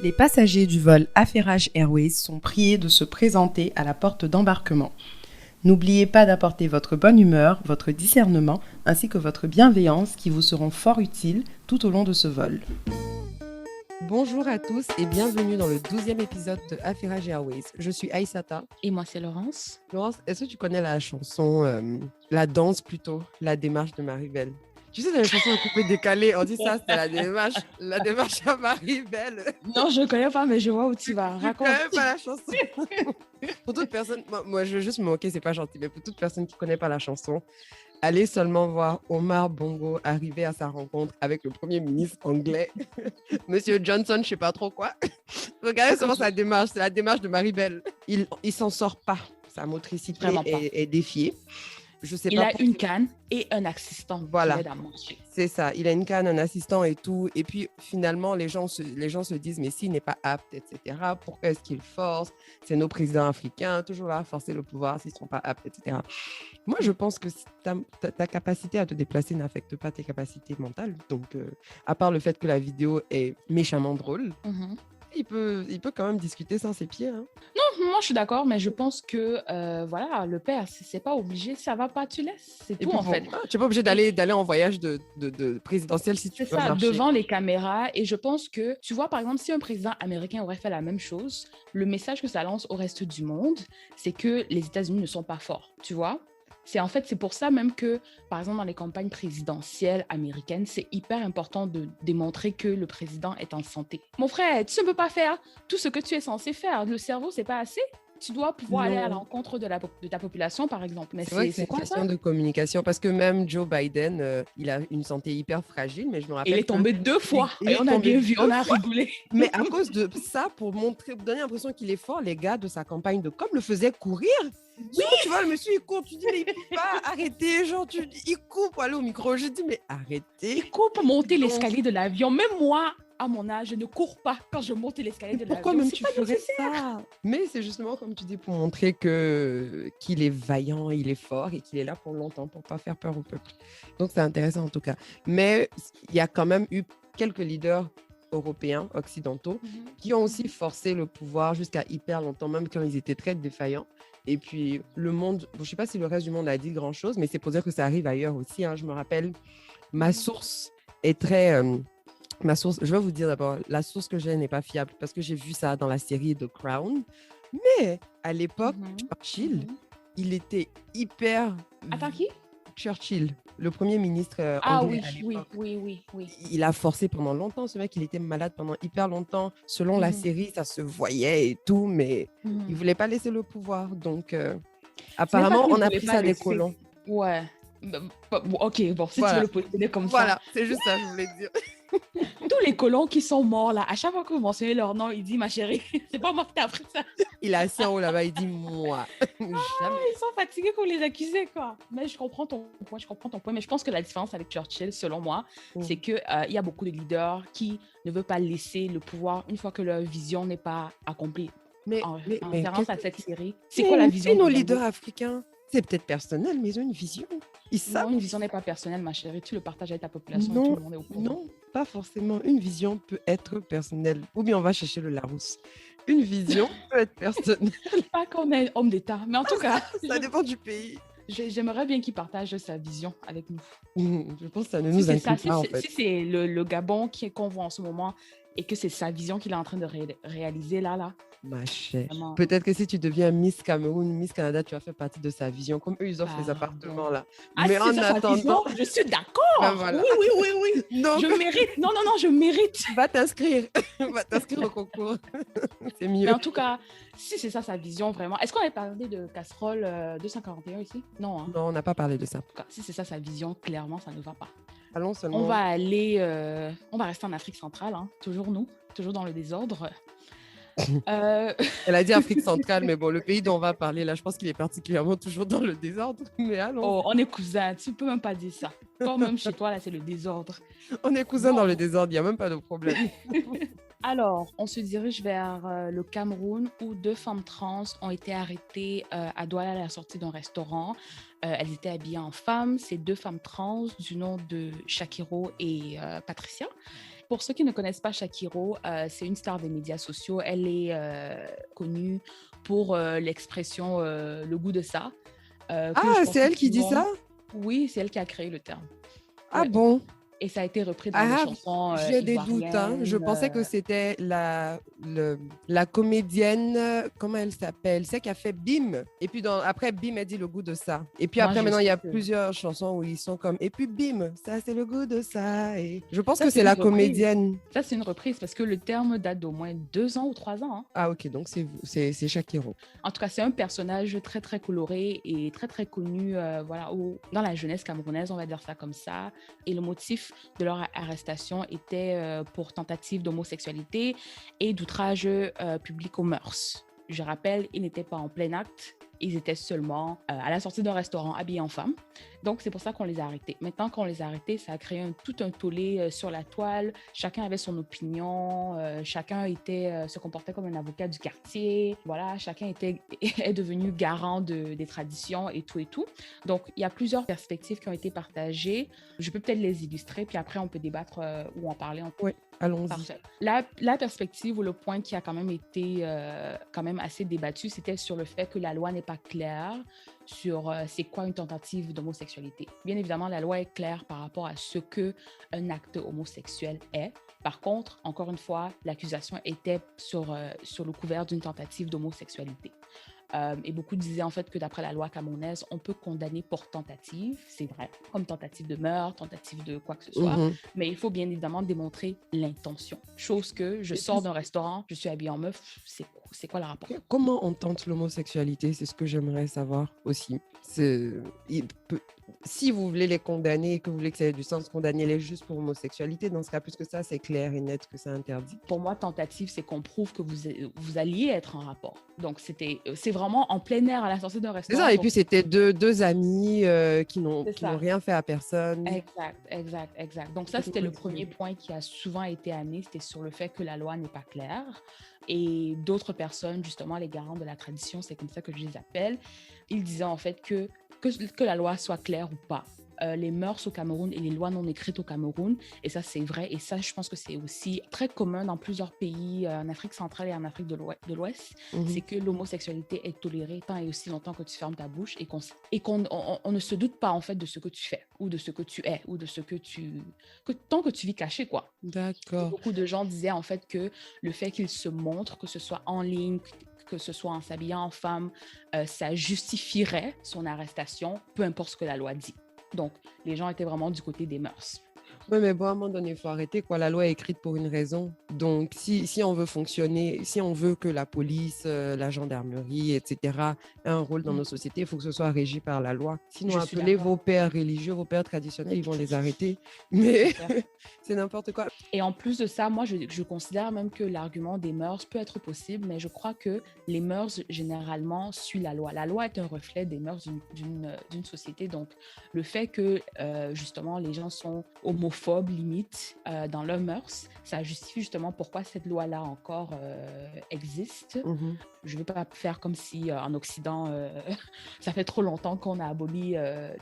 Les passagers du vol Affairage Airways sont priés de se présenter à la porte d'embarquement. N'oubliez pas d'apporter votre bonne humeur, votre discernement ainsi que votre bienveillance qui vous seront fort utiles tout au long de ce vol. Bonjour à tous et bienvenue dans le 12e épisode de Affairage Airways. Je suis Aïssata. Et moi, c'est Laurence. Laurence, est-ce que tu connais la chanson, la danse plutôt, la démarche de Maribel? Tu sais, dans les chansons un couplet décalé, on dit ça, c'est la démarche à Maribel. Non, je ne connais pas, mais je vois où tu vas. Je Raconte. connais pas la chanson. Pour toute personne, moi je veux juste me moquer, c'est pas gentil, mais pour toute personne qui ne connaît pas la chanson, allez seulement voir Omar Bongo arriver à sa rencontre avec le Premier ministre anglais, Monsieur Johnson, je sais pas trop quoi. Regardez seulement sa démarche, c'est la démarche de Maribel. Il s'en sort pas, sa motricité est défiée. Je sais il pas a une canne et un assistant. Voilà, qui l'aide à manger. c'est ça. Il a une canne, un assistant et tout. Et puis finalement, les gens se disent, mais s'il n'est pas apte, etc., pourquoi est-ce qu'il force? C'est nos présidents africains, toujours là, à forcer le pouvoir s'ils ne sont pas aptes, etc. Moi, je pense que ta capacité à te déplacer n'affecte pas tes capacités mentales. Donc, à part le fait que la vidéo est méchamment drôle, il peut quand même discuter sans ses pieds. Hein. Non, moi, je suis d'accord, mais je pense que, voilà, le père, c'est pas obligé, ça va pas, tu laisses. C'est tout, en fait. Tu n'es pas obligé d'aller en voyage de présidentiel si tu veux marcher. C'est ça, devant les caméras. Et je pense que, tu vois, par exemple, si un président américain aurait fait la même chose, le message que ça lance au reste du monde, c'est que les États-Unis ne sont pas forts, tu vois. C'est pour ça même que, par exemple, dans les campagnes présidentielles américaines, c'est hyper important de démontrer que le président est en santé. Mon frère, tu ne peux pas faire tout ce que tu es censé faire. Le cerveau, c'est pas assez. Tu dois pouvoir aller à l'encontre de ta population, par exemple. Mais c'est une question de communication, parce que même Joe Biden, il a une santé hyper fragile, mais je me rappelle. Il est tombé 2 fois. Et on a bien vu, on a rigolé. Mais à cause de ça, pour donner l'impression qu'il est fort, les gars de sa campagne de com le faisaient courir. Oui, tu vois, le monsieur, il court, tu dis, mais il peut pas arrêter, genre, il coupe pour aller au micro. Je dis, mais arrêtez. Il court pour monter l'escalier de l'avion. Même moi, à mon âge, je ne cours pas quand je monte l'escalier de l'avion. Pourquoi même tu ferais ça? Mais c'est justement, comme tu dis, pour montrer qu'il est vaillant, il est fort et qu'il est là pour longtemps, pour pas faire peur au peuple. Donc, c'est intéressant en tout cas. Mais il y a quand même eu quelques leaders européens, occidentaux, qui ont aussi forcé le pouvoir jusqu'à hyper longtemps, même quand ils étaient très défaillants. Et puis, le monde, je ne sais pas si le reste du monde a dit grand-chose, mais c'est pour dire que ça arrive ailleurs aussi. Hein. Je me rappelle, ma source est très... je vais vous dire d'abord, la source que j'ai n'est pas fiable parce que j'ai vu ça dans la série The Crown. Mais à l'époque, Churchill, il était hyper... Attends, qui? Churchill, le premier ministre anglais à l'époque. Oui. Il a forcé pendant longtemps. Ce mec, il était malade pendant hyper longtemps. Selon la série, ça se voyait et tout, mais il ne voulait pas laisser le pouvoir. Donc, apparemment, on a pris ça des colons. Ouais. Ok, bon, si tu veux le positionner comme ça. Voilà, c'est juste ça que je voulais dire. Tous les colons qui sont morts là, à chaque fois que vous mentionnez leur nom, il dit ma chérie, c'est pas moi qui t'ai appris ça. Il est assis en haut là-bas, il dit moi. Jamais. Ils sont fatigués pour les accuser quoi. Mais je comprends ton point. Mais je pense que la différence avec Churchill, selon moi, c'est que il y a beaucoup de leaders qui ne veulent pas laisser le pouvoir une fois que leur vision n'est pas accomplie. Mais en référence à cette série, c'est quoi la vision de nos leaders africains? C'est peut-être personnel, mais ils ont une vision. Ils savent. Non, une vision n'est pas personnelle, ma chérie. Tu le partages avec ta population. Non, tout le monde est au courant. Non, pas forcément. Une vision peut être personnelle. Ou bien on va chercher le Larousse. Une vision peut être personnelle. Pas qu'on est homme d'État, mais en tout cas... Ça dépend du pays. J'aimerais bien qu'il partage sa vision avec nous. Je pense que ça ne nous inclut pas, en fait. Si c'est le Gabon qu'on voit en ce moment et que c'est sa vision qu'il est en train de réaliser là... Ma chère, peut-être que si tu deviens Miss Cameroun, Miss Canada, tu vas faire partie de sa vision, comme eux, ils offrent les appartements là. Mais en attendant... Je suis d'accord. Ben voilà. Oui. Donc, je mérite. Non, je mérite. Va t'inscrire au concours. C'est mieux. Mais en tout cas, si c'est ça sa vision, vraiment. Est-ce qu'on avait parlé de casserole 241 ici? Non. Hein? Non, on n'a pas parlé de ça. En tout cas, si c'est ça sa vision, clairement, ça ne va pas. Allons seulement. On va rester en Afrique centrale, hein. Toujours dans le désordre. Elle a dit Afrique centrale, mais bon, le pays dont on va parler, là, je pense qu'il est particulièrement toujours dans le désordre. Mais allons. Oh, on est cousins, tu peux même pas dire ça. Toi, même chez toi, là, c'est le désordre. On est cousins dans le désordre, il n'y a même pas de problème. Alors, on se dirige vers le Cameroun où 2 femmes trans ont été arrêtées à Douala à la sortie d'un restaurant. Elles étaient habillées en femmes. Ces 2 femmes trans du nom de Shakiro et Patricia. pour ceux qui ne connaissent pas Shakiro, c'est une star des médias sociaux. Elle est connue pour l'expression le goût de ça, que je Ah, pense c'est que elle tout qui le dit monde... ça? Oui, c'est elle qui a créé le terme. Ah Ouais. bon? Et ça a été repris dans les Ah, chansons j'ai des doutes, hein. Je ivoiriennes. pensais que c'était la comédienne, comment elle s'appelle? C'est qui a fait Bim. Et puis après, Bim a dit le goût de ça. Et puis Moi, après, je maintenant, il y sais a que plusieurs chansons où ils sont comme, et puis Bim, ça c'est le goût de ça. Et je pense ça, que c'est c'est une la reprise. comédienne. Ça, c'est une reprise parce que le terme date d'au moins 2 ans ou 3 ans, hein. Ah, ok, donc c'est Shakiro. En tout cas, c'est un personnage très, très coloré et très, très connu voilà, dans la jeunesse camerounaise, on va dire ça comme ça. Et le motif de leur arrestation était pour tentative d'homosexualité et d'outrage public aux mœurs. Je rappelle, ils n'étaient pas en plein acte. Ils étaient seulement à la sortie d'un restaurant habillés en femme. Donc, c'est pour ça qu'on les a arrêtés. Maintenant qu'on les a arrêtés, ça a créé tout un tollé sur la toile. Chacun avait son opinion. Chacun se comportait comme un avocat du quartier. Voilà, chacun est devenu garant des traditions et tout et tout. Donc, il y a plusieurs perspectives qui ont été partagées. Je peux peut-être les illustrer, puis après, on peut débattre ou en parler. Oui, allons-y. Parfait. La perspective ou le point qui a quand même été quand même assez débattu, c'était sur le fait que la loi n'est pas claire sur c'est quoi une tentative d'homosexualité. Bien évidemment, la loi est claire par rapport à ce qu'un acte homosexuel est. Par contre, encore une fois, l'accusation était sur le couvert d'une tentative d'homosexualité. Et beaucoup disaient en fait que d'après la loi camerounaise, on peut condamner pour tentative, c'est vrai, comme tentative de meurtre, tentative de quoi que ce soit, mais il faut bien évidemment démontrer l'intention. Chose que je sors d'un restaurant, je suis habillée en meuf, c'est quoi le rapport? Comment on tente l'homosexualité? C'est ce que j'aimerais savoir aussi. Si vous voulez les condamner et que vous voulez que ça ait du sens, condamnez-les juste pour homosexualité. Dans ce cas, plus que ça, c'est clair et net que c'est interdit. Pour moi, tentative, c'est qu'on prouve que vous alliez être en rapport. Donc, c'est vraiment en plein air à la sortie d'un C'est restaurant. ça, et Donc, puis c'était deux amis qui n'ont ça. rien fait à personne. Exact. Donc ça, c'était le premier point qui a souvent été amené, c'était sur le fait que la loi n'est pas claire. Et d'autres personnes, justement, les garants de la tradition, c'est comme ça que je les appelle, ils disaient en fait que la loi soit claire ou pas. Les mœurs au Cameroun et les lois non écrites au Cameroun, et ça c'est vrai, et ça je pense que c'est aussi très commun dans plusieurs pays en Afrique centrale et en Afrique de l'Ouest, c'est que l'homosexualité est tolérée tant et aussi longtemps que tu fermes ta bouche et qu'on ne se doute pas en fait de ce que tu fais ou de ce que tu es ou de ce que tant que tu vis caché quoi. D'accord. Beaucoup de gens disaient en fait que le fait qu'il se montre, que ce soit en ligne, que ce soit en s'habillant en femme, ça justifierait son arrestation, peu importe ce que la loi dit. Donc, les gens étaient vraiment du côté des mœurs. Oui, mais bon, à un moment donné, il faut arrêter, quoi. La loi est écrite pour une raison. Donc, si on veut fonctionner, si on veut que la police, la gendarmerie, etc., ait un rôle dans nos sociétés, il faut que ce soit régi par la loi. Sinon, appelez vos pères religieux, vos pères traditionnels, ils vont les arrêter. Mais c'est n'importe quoi. Et en plus de ça, moi, je considère même que l'argument des mœurs peut être possible, mais je crois que les mœurs, généralement, suivent la loi. La loi est un reflet des mœurs d'une société. Donc, le fait que, justement, les gens sont homophobes, limite, dans leurs mœurs, ça justifie justement pourquoi cette loi-là encore existe. Je ne veux pas faire comme si en Occident, ça fait trop longtemps qu'on a aboli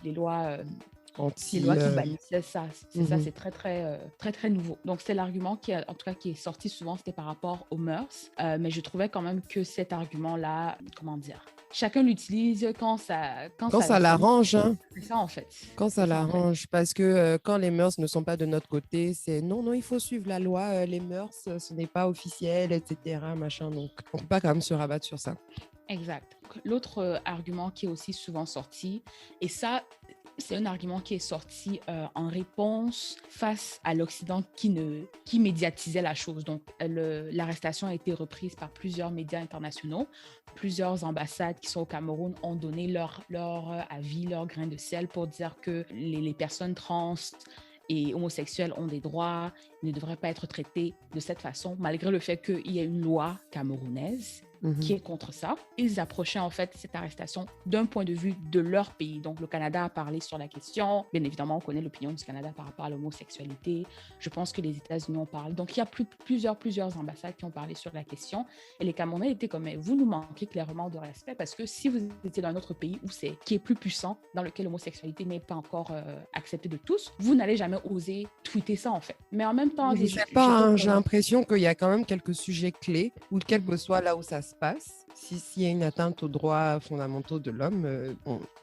les lois... les lois qui bannissaient ça, ça, c'est très nouveau. Donc, c'est l'argument qui, en tout cas, qui est sorti souvent, c'était par rapport aux mœurs. Mais je trouvais quand même que cet argument-là, comment dire, chacun l'utilise quand ça l'arrange. Hein. C'est ça, en fait. Quand ça l'arrange, parce que quand les mœurs ne sont pas de notre côté, c'est non, il faut suivre la loi, les mœurs, ce n'est pas officiel, etc., machin. Donc, on ne peut pas quand même se rabattre sur ça. Exact. L'autre argument qui est aussi souvent sorti, et ça, c'est un argument qui est sorti en réponse face à l'Occident qui médiatisait la chose. Donc, l'arrestation a été reprise par plusieurs médias internationaux. Plusieurs ambassades qui sont au Cameroun ont donné leur avis, leur grain de sel pour dire que les personnes trans et homosexuels ont des droits, ne devraient pas être traités de cette façon, malgré le fait qu'il y ait une loi camerounaise qui est contre ça. Ils approchaient en fait cette arrestation d'un point de vue de leur pays. Donc le Canada a parlé sur la question. Bien évidemment, on connaît l'opinion du Canada par rapport à l'homosexualité. Je pense que les États-Unis ont parlé. Donc il y a plusieurs ambassades qui ont parlé sur la question. Et les Camerounais étaient comme, mais vous nous manquez clairement de respect parce que si vous étiez dans un autre pays qui est plus puissant, dans lequel l'homosexualité n'est pas encore acceptée de tous, vous n'allez jamais oser tweeter ça en fait. Mais en même temps, Je sais pas, j'ai l'impression qu'il y a quand même quelques sujets clés où quel que soit là où ça se passe, s'il y a une atteinte aux droits fondamentaux de l'homme,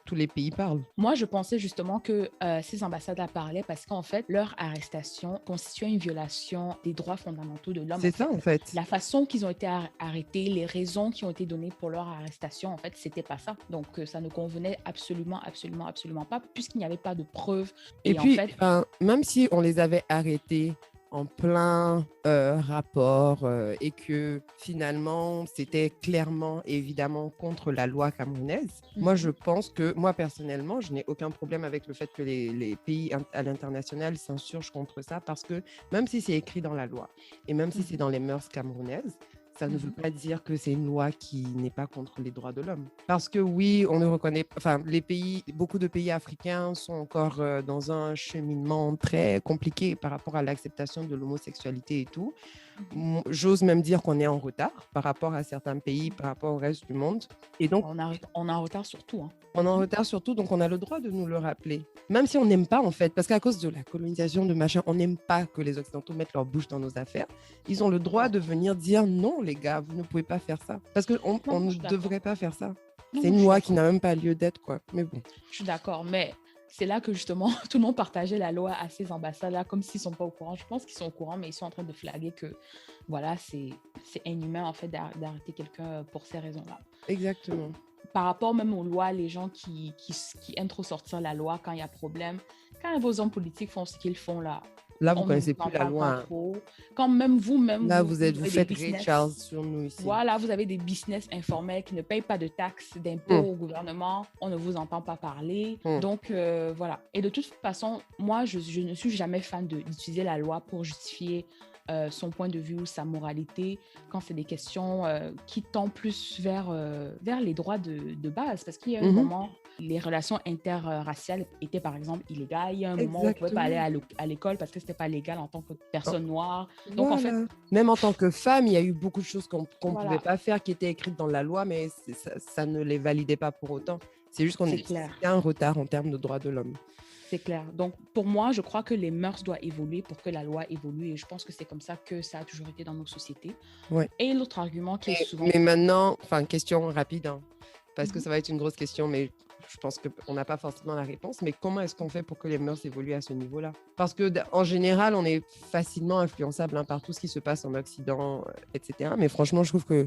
tous les pays parlent. Moi, je pensais justement que ces ambassades-là parlaient parce qu'en fait, leur arrestation constituait une violation des droits fondamentaux de l'homme. C'est ça, en fait. La façon qu'ils ont été arrêtés, les raisons qui ont été données pour leur arrestation, en fait, c'était pas ça. Donc, ça ne convenait absolument pas, puisqu'il n'y avait pas de preuves. Et puis, en fait, même si on les avait arrêtés en plein rapport et que finalement c'était clairement évidemment contre la loi camerounaise. Moi je pense que moi personnellement je n'ai aucun problème avec le fait que les pays à l'international s'insurgent contre ça parce que même si c'est écrit dans la loi et même si c'est dans les mœurs camerounaises, ça ne veut pas dire que c'est une loi qui n'est pas contre les droits de l'homme. Parce que oui, on ne reconnaît, enfin, beaucoup de pays africains sont encore dans un cheminement très compliqué par rapport à l'acceptation de l'homosexualité et tout. J'ose même dire qu'on est en retard par rapport à certains pays, par rapport au reste du monde. Et donc, on est en retard sur tout. Hein. On est en retard sur tout, donc on a le droit de nous le rappeler. Même si on n'aime pas, en fait, parce qu'à cause de la colonisation de machin, on n'aime pas que les Occidentaux mettent leur bouche dans nos affaires. Ils ont le droit de venir dire non, les gars, vous ne pouvez pas faire ça. Parce qu'on ne devrait pas faire ça. C'est une loi qui n'a même pas lieu d'être, quoi. Mais bon. Je suis d'accord, mais c'est là que justement tout le monde partageait la loi à ces ambassades-là, comme s'ils ne sont pas au courant. Je pense qu'ils sont au courant, mais ils sont en train de flaguer que voilà, c'est inhumain en fait d'arrêter quelqu'un pour ces raisons-là. Exactement. Par rapport même aux lois, les gens qui aiment trop sortir la loi quand il y a problème, quand vos hommes politiques font ce qu'ils font là, vous ne connaissez plus la loi. Quand même vous-même... Là, vous faites Ray Charles sur nous ici. Voilà, vous avez des business informels qui ne payent pas de taxes, d'impôts au gouvernement. On ne vous entend pas parler. Donc, voilà. Et de toute façon, moi, je ne suis jamais fan d'utiliser la loi pour justifier son point de vue ou sa moralité quand c'est des questions qui tendent plus vers les droits de base. Parce qu'il y a un moment, les relations interraciales étaient par exemple illégales. Il y a un moment où on ne pouvait pas aller à l'école parce que ce n'était pas légal en tant que personne noire. Donc en fait... Même en tant que femme, il y a eu beaucoup de choses qu'on ne pouvait pas faire qui étaient écrites dans la loi, mais ça ne les validait pas pour autant. C'est juste qu'on est un retard en termes de droits de l'homme. C'est clair. Donc, pour moi, je crois que les mœurs doivent évoluer pour que la loi évolue. Et je pense que c'est comme ça que ça a toujours été dans nos sociétés. Ouais. Et l'autre argument qui est souvent... Mais maintenant, question rapide, hein, parce que ça va être une grosse question, mais je pense qu'on n'a pas forcément la réponse. Mais comment est-ce qu'on fait pour que les mœurs évoluent à ce niveau-là? Parce qu'en général, on est facilement influençable par tout ce qui se passe en Occident, etc. Mais franchement, je trouve que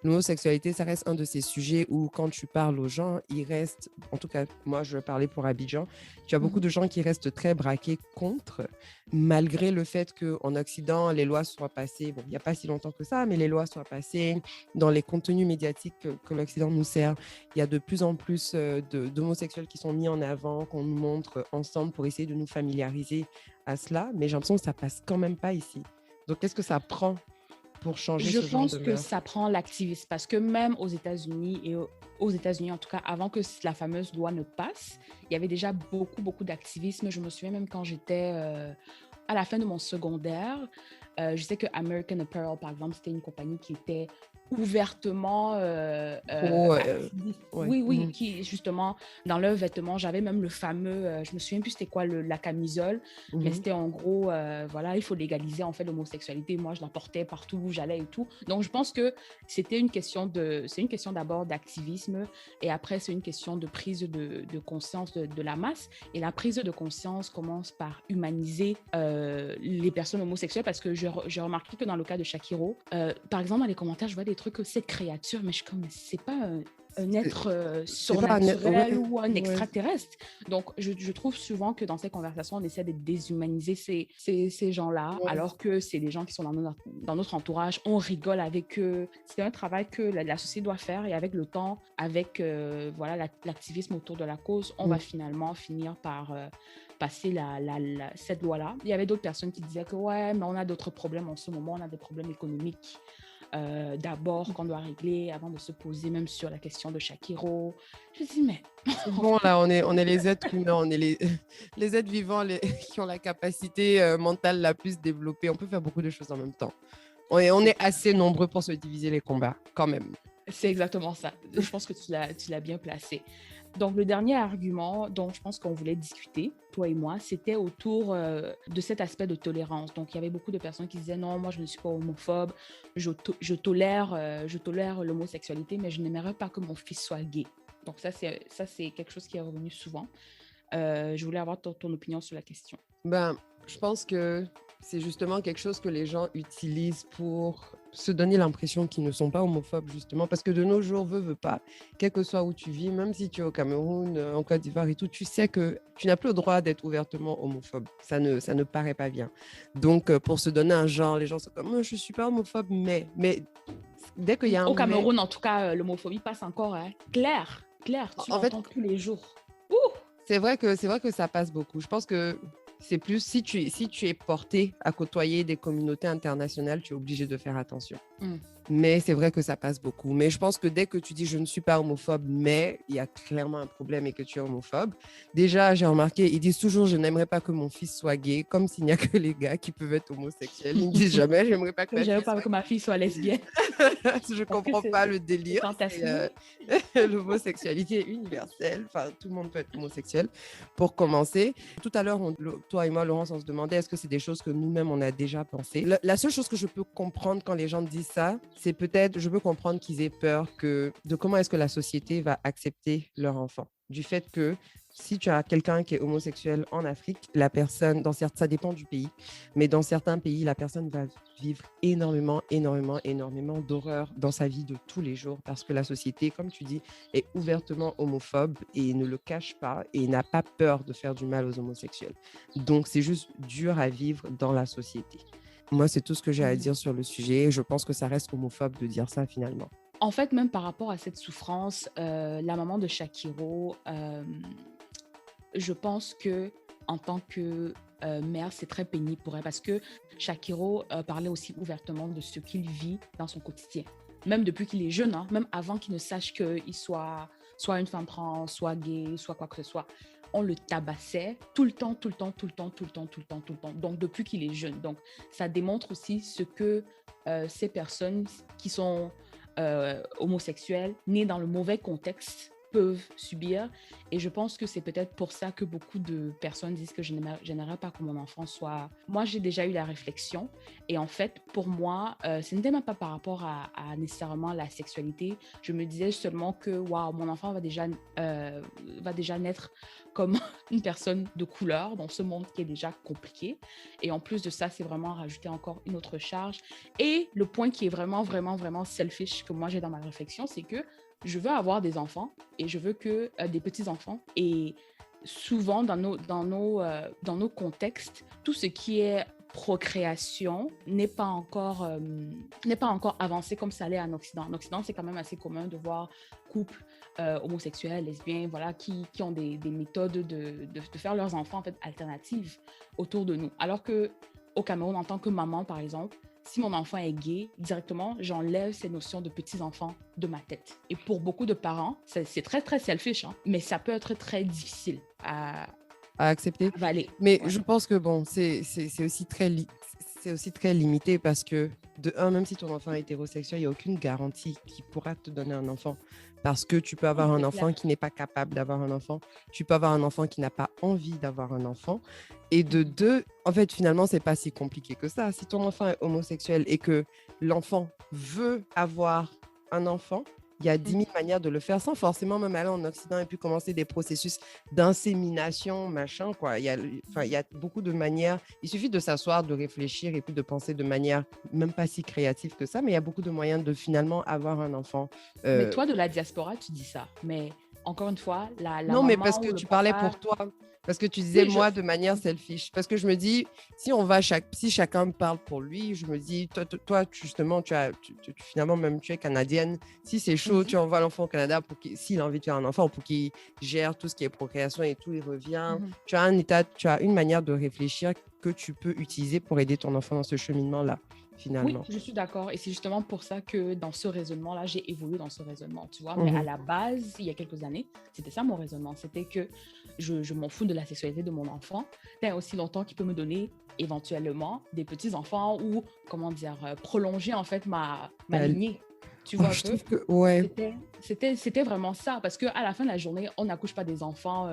l'homosexualité, ça reste un de ces sujets où quand tu parles aux gens, il reste, en tout cas, moi je parlais pour Abidjan, tu as beaucoup de gens qui restent très braqués contre, malgré le fait qu'en Occident, les lois soient passées, bon, il n'y a pas si longtemps que ça, mais les lois soient passées dans les contenus médiatiques que l'Occident nous sert. Il y a de plus en plus d'homosexuels qui sont mis en avant, qu'on nous montre ensemble pour essayer de nous familiariser à cela, mais j'ai l'impression que ça passe quand même pas ici. Donc, qu'est-ce que ça prend pour changer ce genre de mœurs? Je pense que ça prend l'activisme parce que même aux États-Unis en tout cas, avant que la fameuse loi ne passe, il y avait déjà beaucoup d'activisme. Je me souviens même quand j'étais à la fin de mon secondaire, je sais que American Apparel, par exemple, c'était une compagnie qui était ouvertement oui, qui justement dans leurs vêtements, j'avais même le fameux, je me souviens plus c'était quoi la camisole, mais c'était en gros voilà, il faut légaliser en fait l'homosexualité. Moi je la portais partout où j'allais et tout. Donc je pense que c'est une question d'abord d'activisme et après c'est une question de prise de conscience de la masse, et la prise de conscience commence par humaniser les personnes homosexuelles, parce que j'ai remarqué que dans le cas de Shakiro, par exemple dans les commentaires je vois des trucs que cette créature, mais je suis comme, c'est pas un être surnaturel ou un extraterrestre. Donc, je trouve souvent que dans ces conversations, on essaie de déshumaniser ces gens-là, alors que c'est des gens qui sont dans notre entourage. On rigole avec eux. C'est un travail que la société doit faire, et avec le temps, avec l'activisme autour de la cause, on va finalement finir par passer cette loi-là. Il y avait d'autres personnes qui disaient que ouais, mais on a d'autres problèmes en ce moment, on a des problèmes économiques d'abord qu'on doit régler avant de se poser même sur la question de Shakiro. Je dis, mais... C'est bon, là, on est les êtres humains, on est les êtres vivants qui ont la capacité mentale la plus développée. On peut faire beaucoup de choses en même temps. On est assez nombreux pour se diviser les combats, quand même. C'est exactement ça. Je pense que tu l'as bien placé. Donc, le dernier argument dont je pense qu'on voulait discuter, toi et moi, c'était autour de cet aspect de tolérance. Donc, il y avait beaucoup de personnes qui disaient non, moi, je ne suis pas homophobe, je tolère l'homosexualité, mais je n'aimerais pas que mon fils soit gay. Donc, ça, c'est quelque chose qui est revenu souvent. Je voulais avoir ton opinion sur la question. Je pense que c'est justement quelque chose que les gens utilisent pour se donner l'impression qu'ils ne sont pas homophobes, justement, parce que de nos jours, veut pas, quel que soit où tu vis, même si tu es au Cameroun, en Côte d'Ivoire et tout, tu sais que tu n'as plus le droit d'être ouvertement homophobe. Ça ne paraît pas bien. Donc, pour se donner un genre, les gens sont comme, je ne suis pas homophobe, mais dès qu'il y a un... Au Cameroun, en tout cas, l'homophobie passe encore, hein. Claire, tu l'entends tous les jours. Ouh! C'est vrai que ça passe beaucoup. Je pense que c'est plus si tu es porté à côtoyer des communautés internationales, tu es obligé de faire attention. Mais c'est vrai que ça passe beaucoup. Mais je pense que dès que tu dis je ne suis pas homophobe, mais il y a clairement un problème et que tu es homophobe, déjà, j'ai remarqué, ils disent toujours je n'aimerais pas que mon fils soit gay, comme s'il n'y a que les gars qui peuvent être homosexuels. Ils ne disent jamais j'aimerais pas que ma fille soit lesbienne. Je comprends pas le délire. L'homosexualité est universelle. Enfin, tout le monde peut être homosexuel. Pour commencer, tout à l'heure, toi et moi, Laurence, on se demandait est-ce que c'est des choses que nous-mêmes, on a déjà pensé. La seule chose que je peux comprendre quand les gens disent ça, c'est peut-être, je peux comprendre qu'ils aient peur de comment est-ce que la société va accepter leur enfant. Du fait que si tu as quelqu'un qui est homosexuel en Afrique, la personne, ça dépend du pays, mais dans certains pays, la personne va vivre énormément d'horreur dans sa vie de tous les jours parce que la société, comme tu dis, est ouvertement homophobe et ne le cache pas et n'a pas peur de faire du mal aux homosexuels. Donc, c'est juste dur à vivre dans la société. Moi, c'est tout ce que j'ai à dire sur le sujet. Je pense que ça reste homophobe de dire ça finalement. En fait, même par rapport à cette souffrance, la maman de Shakiro, je pense que en tant que mère, c'est très pénible pour elle parce que Shakiro parlait aussi ouvertement de ce qu'il vit dans son quotidien. Même depuis qu'il est jeune, hein, même avant qu'il ne sache qu'il soit une femme trans, soit gay, soit quoi que ce soit. On le tabassait tout le temps. Donc, depuis qu'il est jeune. Donc, ça démontre aussi ce que ces personnes qui sont homosexuels, nés dans le mauvais contexte, peuvent subir. Et je pense que c'est peut-être pour ça que beaucoup de personnes disent que je n'aimerais pas que mon enfant soit... Moi, j'ai déjà eu la réflexion. Et en fait, pour moi, ce n'était même pas par rapport à nécessairement la sexualité. Je me disais seulement que, waouh, mon enfant va déjà naître comme une personne de couleur dans ce monde qui est déjà compliqué. Et en plus de ça, c'est vraiment rajouter encore une autre charge. Et le point qui est vraiment selfish que moi j'ai dans ma réflexion, c'est que je veux avoir des enfants et je veux que des petits-enfants. Et souvent, dans nos contextes, tout ce qui est procréation n'est pas encore avancé comme ça l'est en Occident. En Occident, c'est quand même assez commun de voir couples homosexuels, lesbiens, voilà, qui ont des méthodes de faire leurs enfants en fait alternatives autour de nous. Alors que au Cameroun, en tant que maman, par exemple, si mon enfant est gay, directement, j'enlève ces notions de petits-enfants de ma tête. Et pour beaucoup de parents, c'est très, très selfish, hein, mais ça peut être très difficile à accepter. Avaler. Mais ouais. Je pense que bon, c'est aussi très limité parce que de un, même si ton enfant est hétérosexuel, il n'y a aucune garantie qu'il pourra te donner un enfant. Parce que tu peux avoir un enfant qui n'est pas capable d'avoir un enfant. Tu peux avoir un enfant qui n'a pas envie d'avoir un enfant. Et de deux, en fait, finalement, c'est pas si compliqué que ça. Si ton enfant est homosexuel et que l'enfant veut avoir un enfant, il y a 10 000 manières de le faire sans forcément même aller en Occident et puis commencer des processus d'insémination, machin, quoi. Il y a beaucoup de manières. Il suffit de s'asseoir, de réfléchir et puis de penser de manière même pas si créative que ça, mais il y a beaucoup de moyens de finalement avoir un enfant. Mais toi, de la diaspora, tu dis ça. Mais encore une fois, la non, maman mais parce que tu parlais pour toi. Parce que tu disais, Oui, moi, de manière selfish. Parce que je me dis, si chacun parle pour lui, je me dis, toi, justement, finalement, même tu es canadienne. Si c'est chaud, tu Mhm, envoies l'enfant au Canada s'il a envie de faire un enfant, pour qu'il gère tout ce qui est procréation et tout, il revient. mhm. Tu as une manière de réfléchir que tu peux utiliser pour aider ton enfant dans ce cheminement-là, Oui, finalement. je suis d'accord. Et c'est justement pour ça que dans ce raisonnement-là, j'ai évolué dans ce raisonnement, tu vois. Mais à Mhm. la base, il y a quelques années, c'était ça mon raisonnement. C'était que je m'en fous de la sexualité de mon enfant. Tant aussi longtemps qu'il peut me donner éventuellement des petits-enfants ou, comment dire, prolonger en fait ma Euh, lignée. Tu vois un je peu? trouve que, ouais, C'était vraiment ça. Parce qu'à la fin de la journée, on n'accouche pas des enfants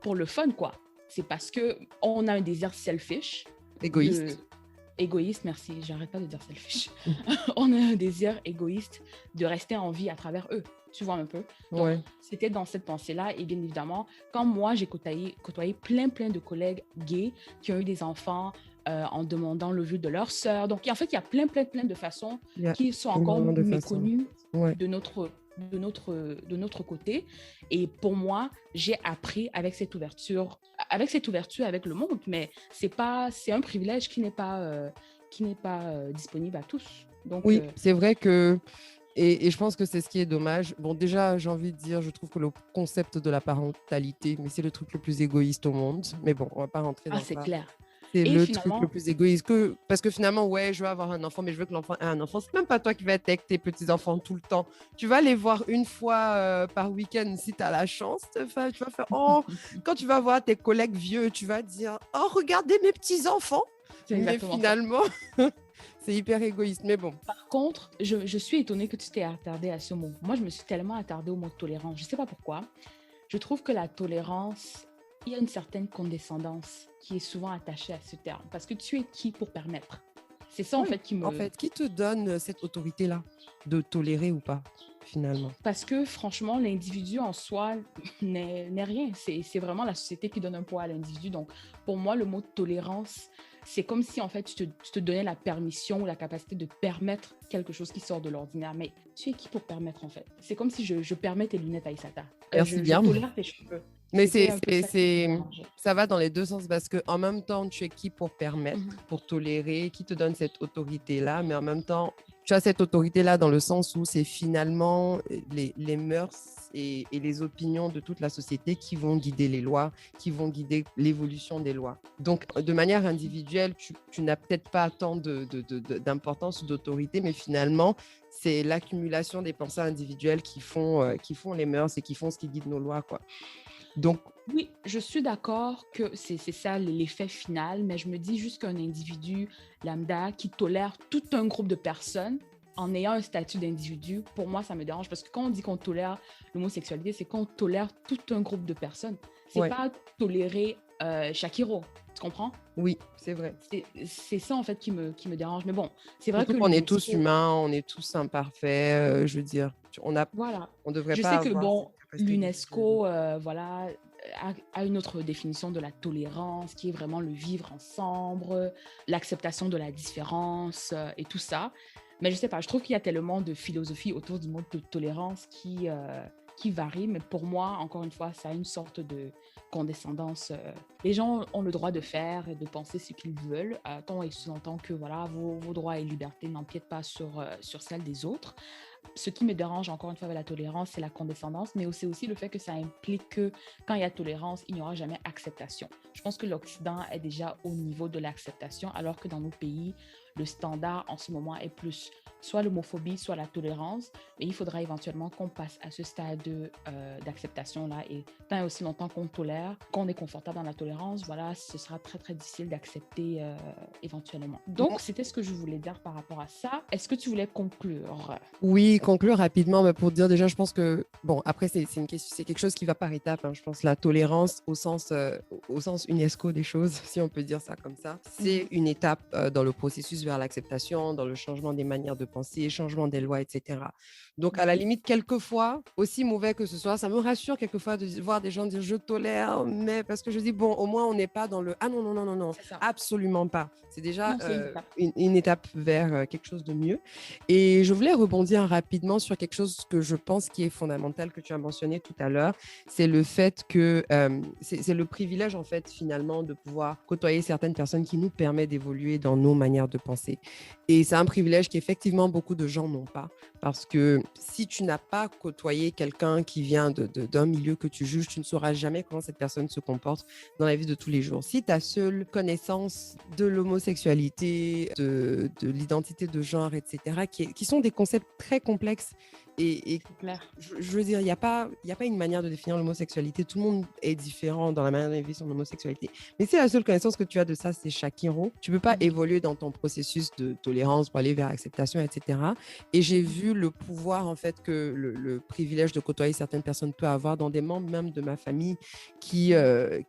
pour le fun, quoi. C'est parce qu'on a un désir selfish de, égoïste. égoïste, merci, j'arrête pas de dire selfish. On a un désir égoïste de rester en vie à travers eux, tu vois un peu. Donc, Ouais. c'était dans cette pensée-là. Et bien évidemment, quand moi, j'ai côtoyé plein de collègues gays qui ont eu des enfants en demandant le vœu de leur sœur. Donc, en fait, il y a plein de façons Il y a qui sont encore énormément de façons. méconnues Ouais. de notre côté. Et pour moi, j'ai appris avec cette ouverture avec le monde. Mais c'est un privilège qui n'est pas disponible à tous. Donc, Oui, c'est vrai que, et je pense que c'est ce qui est dommage. Bon, déjà, j'ai envie de dire, je trouve que le concept de la parentalité, mais c'est le truc le plus égoïste au monde. Mais bon, on va pas rentrer dans c'est ça. clair. C'est Et le truc le finalement, plus égoïste parce que finalement, ouais, je veux avoir un enfant, mais je veux que l'enfant ait un enfant. C'est même pas toi qui vas être avec tes petits-enfants tout le temps. Tu vas les voir une fois par week-end si tu as la chance. Enfin, tu vas faire, oh, quand tu vas voir tes collègues vieux, tu vas dire, oh, regardez mes petits-enfants. c'est Mais exactement ça. finalement, c'est hyper égoïste. Mais bon, Par contre, je suis étonnée que tu t'es attardée à ce mot. Moi, je me suis tellement attardée au mot tolérance. Je ne sais pas pourquoi. Je trouve que la tolérance, il y a une certaine condescendance qui est souvent attachée à ce terme. Parce que tu es qui pour permettre? C'est ça, en oui, fait, qui en me... fait, qui te donne cette autorité-là de tolérer ou pas, finalement? Parce que, franchement, l'individu en soi n'est rien. C'est vraiment la société qui donne un poids à l'individu. Donc, pour moi, le mot tolérance, c'est comme si, en fait, tu te donnais la permission ou la capacité de permettre quelque chose qui sort de l'ordinaire. Mais tu es qui pour permettre, en fait? C'est comme si je permets tes lunettes, Aïssata. Merci Je bien. tolère tes cheveux. Mais C'était un peu ça qui me dérangeait. ça va dans les deux sens parce que en même temps, tu es qui pour permettre, Mhm. pour tolérer, qui te donne cette autorité-là, mais en même temps, tu as cette autorité-là dans le sens où c'est finalement les mœurs et les opinions de toute la société qui vont guider les lois, qui vont guider l'évolution des lois. Donc, de manière individuelle, tu n'as peut-être pas tant d'importance ou d'autorité, mais finalement, c'est l'accumulation des pensées individuelles qui font les mœurs et qui font ce qui guide nos lois, quoi. Donc, Oui, je suis d'accord que c'est ça l'effet final, mais je me dis juste qu'un individu lambda qui tolère tout un groupe de personnes en ayant un statut d'individu, pour moi, ça me dérange parce que quand on dit qu'on tolère l'homosexualité, c'est qu'on tolère tout un groupe de personnes. C'est ouais, pas tolérer Shakiro, tu comprends? oui, c'est vrai. C'est ça en fait qui me dérange. Mais bon, c'est vrai Surtout que qu'on est tous l'UNESCO, humains, on est tous imparfaits. Je veux dire, voilà. on devrait Je pas sais que, avoir cette bon, capacité individuelle. l'UNESCO, voilà, a une autre définition de la tolérance, qui est vraiment le vivre ensemble, l'acceptation de la différence et tout ça. Mais je sais pas, je trouve qu'il y a tellement de philosophie autour du mot de tolérance qui varie. Mais pour moi, encore une fois, ça a une sorte de condescendance. Les gens ont le droit de faire et de penser ce qu'ils veulent, tant et sous-entend que voilà, vos droits et libertés n'empiètent pas sur celles des autres. Ce qui me dérange encore une fois avec la tolérance, c'est la condescendance, mais c'est aussi le fait que ça implique que quand il y a tolérance, il n'y aura jamais acceptation. Je pense que l'Occident est déjà au niveau de l'acceptation, alors que dans nos pays, le standard en ce moment est plus soit l'homophobie, soit la tolérance. Mais il faudra éventuellement qu'on passe à ce stade d'acceptation-là. Et tant et aussi longtemps qu'on tolère, qu'on est confortable dans la tolérance, voilà, ce sera très difficile d'accepter éventuellement. Donc, c'était ce que je voulais dire par rapport à ça. Est-ce que tu voulais conclure? Oui, conclure rapidement, mais pour dire déjà, je pense que, bon, après, c'est quelque chose qui va par étapes, hein. Je pense la tolérance au sens UNESCO des choses, si on peut dire ça comme ça, c'est une étape dans le processus vers l'acceptation, dans le changement des manières de penser, changement des lois, etc. Donc, à la limite, quelquefois, aussi mauvais que ce soit, ça me rassure quelquefois de voir des gens dire je tolère, mais parce que je dis, bon, au moins, on n'est pas dans le ah non, non, non, non, non, absolument pas. C'est déjà une étape vers quelque chose de mieux. Et je voulais rebondir rapidement sur quelque chose que je pense qui est fondamental, que tu as mentionné tout à l'heure. C'est le fait que c'est le privilège, en fait, finalement, de pouvoir côtoyer certaines personnes qui nous permet d'évoluer dans nos manières de penser. Et c'est un privilège qu'effectivement, beaucoup de gens n'ont pas. Parce que si tu n'as pas côtoyé quelqu'un qui vient d'un milieu que tu juges, tu ne sauras jamais comment cette personne se comporte dans la vie de tous les jours. Si ta seule connaissance de l'homosexualité, de l'identité de genre, etc., qui sont des concepts très complexes, et je veux dire, il n'y a pas une manière de définir l'homosexualité. Tout le monde est différent dans la manière de vivre son homosexualité. Mais si la seule connaissance que tu as de ça, c'est Shakiro, tu ne peux pas évoluer dans ton processus de tolérance pour aller vers l'acceptation, etc. Et j'ai vu le pouvoir, en fait, que le privilège de côtoyer certaines personnes peut avoir dans des membres même de ma famille qui,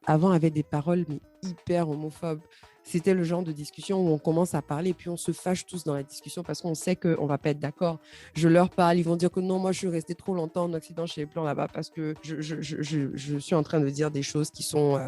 avant, avaient des paroles mais hyper homophobes. C'était le genre de discussion où on commence à parler et puis on se fâche tous dans la discussion parce qu'on sait qu'on ne va pas être d'accord. Je leur parle, ils vont dire que non, moi je suis restée trop longtemps en Occident chez les Blancs là-bas parce que je suis en train de dire des choses qui sont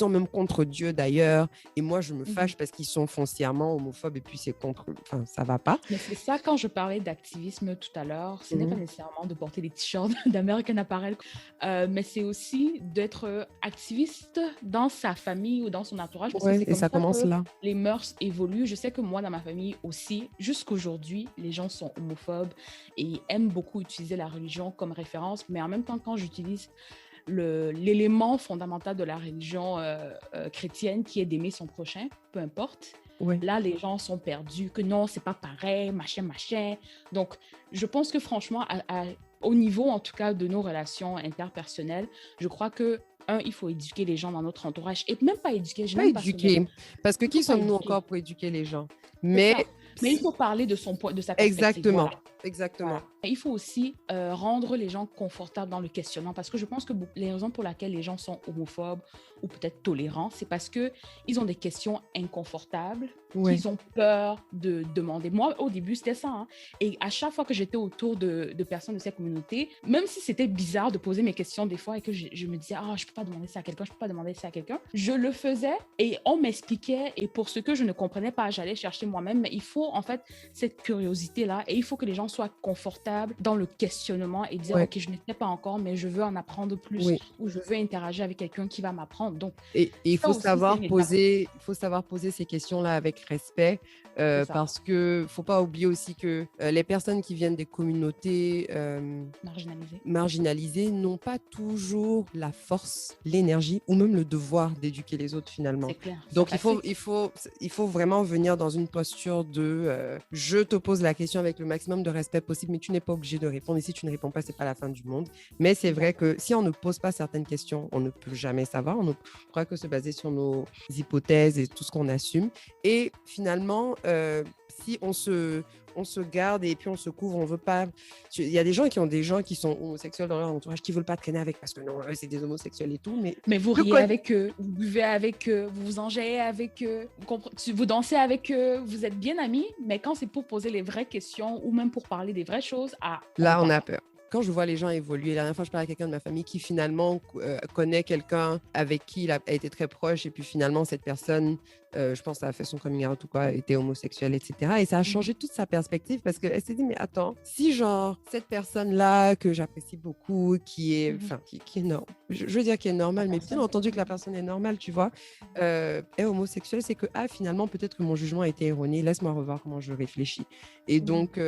même contre Dieu d'ailleurs. Et moi je me fâche parce qu'ils sont foncièrement homophobes et puis c'est contre eux. Enfin, ça ne va pas. Mais c'est ça, quand je parlais d'activisme tout à l'heure, ce n'est pas nécessairement de porter des t-shirts d'American Apparel, mais c'est aussi d'être activiste dans sa famille ou dans son entourage. Parce que c'est et ça commence là. Les mœurs évoluent. Je sais que moi, dans ma famille aussi, jusqu'aujourd'hui, les gens sont homophobes et aiment beaucoup utiliser la religion comme référence. Mais en même temps, quand j'utilise l'élément fondamental de la religion chrétienne, qui est d'aimer son prochain, peu importe, là, les gens sont perdus, que non, c'est pas pareil, machin. Donc, je pense que franchement, au niveau, en tout cas, de nos relations interpersonnelles, je crois que il faut éduquer les gens dans notre entourage. Et même pas éduquer. Parce que qui sommes-nous encore pour éduquer les gens? Mais il faut parler de sa perspective. Exactement. Voilà. Il faut aussi rendre les gens confortables dans le questionnement, parce que je pense que les raisons pour lesquelles les gens sont homophobes ou peut-être tolérants, c'est parce qu'ils ont des questions inconfortables, qu'ils ont peur de demander. Moi, au début, c'était ça. Hein. Et à chaque fois que j'étais autour de personnes de cette communauté, même si c'était bizarre de poser mes questions des fois et que je me disais, je ne peux pas demander ça à quelqu'un, je le faisais et on m'expliquait. Et pour ce que je ne comprenais pas, j'allais chercher moi-même. Mais il faut en fait cette curiosité-là et il faut que les gens soient confortables dans le questionnement et dire, OK, je n'étais pas encore, mais je veux en apprendre plus ou je veux interagir avec quelqu'un qui va m'apprendre. Donc, et il faut savoir poser ces questions-là avec respect parce que faut pas oublier aussi que les personnes qui viennent des communautés marginalisées n'ont pas toujours la force, l'énergie ou même le devoir d'éduquer les autres finalement. C'est clair. Donc il faut vraiment venir dans une posture de je te pose la question avec le maximum de respect possible, mais tu n'es pas obligé de répondre. Et si tu ne réponds pas, c'est pas la fin du monde. Mais c'est vrai que si on ne pose pas certaines questions, on ne peut jamais savoir. On ne pourra que se baser sur nos hypothèses et tout ce qu'on assume. Et finalement, si on se garde et puis on se couvre, on veut pas. Il y a des gens qui sont homosexuels dans leur entourage qui veulent pas traîner avec parce que non, c'est des homosexuels et tout. Mais vous riez avec eux, vous buvez avec eux, vous vous enjaillez avec eux, vous dansez avec eux, vous êtes bien amis. Mais quand c'est pour poser les vraies questions ou même pour parler des vraies choses, là on a peur. Quand je vois les gens évoluer, la dernière fois, je parlais à quelqu'un de ma famille qui finalement connaît quelqu'un avec qui il a été très proche et puis finalement, cette personne, je pense, ça a fait son coming out ou quoi, était homosexuelle, etc. Et ça a changé toute sa perspective parce qu'elle s'est dit, mais attends, si genre, cette personne-là que j'apprécie beaucoup, qui est normal, je veux dire qui est normale, mais bien entendu que la personne est normale, tu vois, est homosexuelle, c'est que finalement, peut-être que mon jugement a été erroné, laisse-moi revoir comment je réfléchis. Et donc,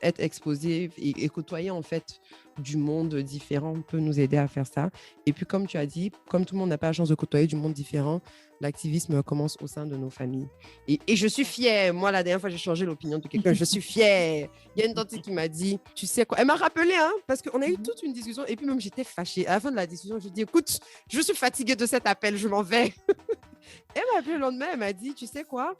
être exposé et côtoyer en fait du monde différent peut nous aider à faire ça. Et puis, comme tu as dit, comme tout le monde n'a pas la chance de côtoyer du monde différent, l'activisme commence au sein de nos familles. Et je suis fière. Moi, la dernière fois, j'ai changé l'opinion de quelqu'un. Je suis fière. Il y a une tante qui m'a dit, tu sais quoi? Elle m'a rappelé, parce qu'on a eu toute une discussion. Et puis même, j'étais fâchée. À la fin de la discussion, je dis, écoute, je suis fatiguée de cet appel. Je m'en vais. Elle m'a appelé le lendemain. Elle m'a dit, tu sais quoi?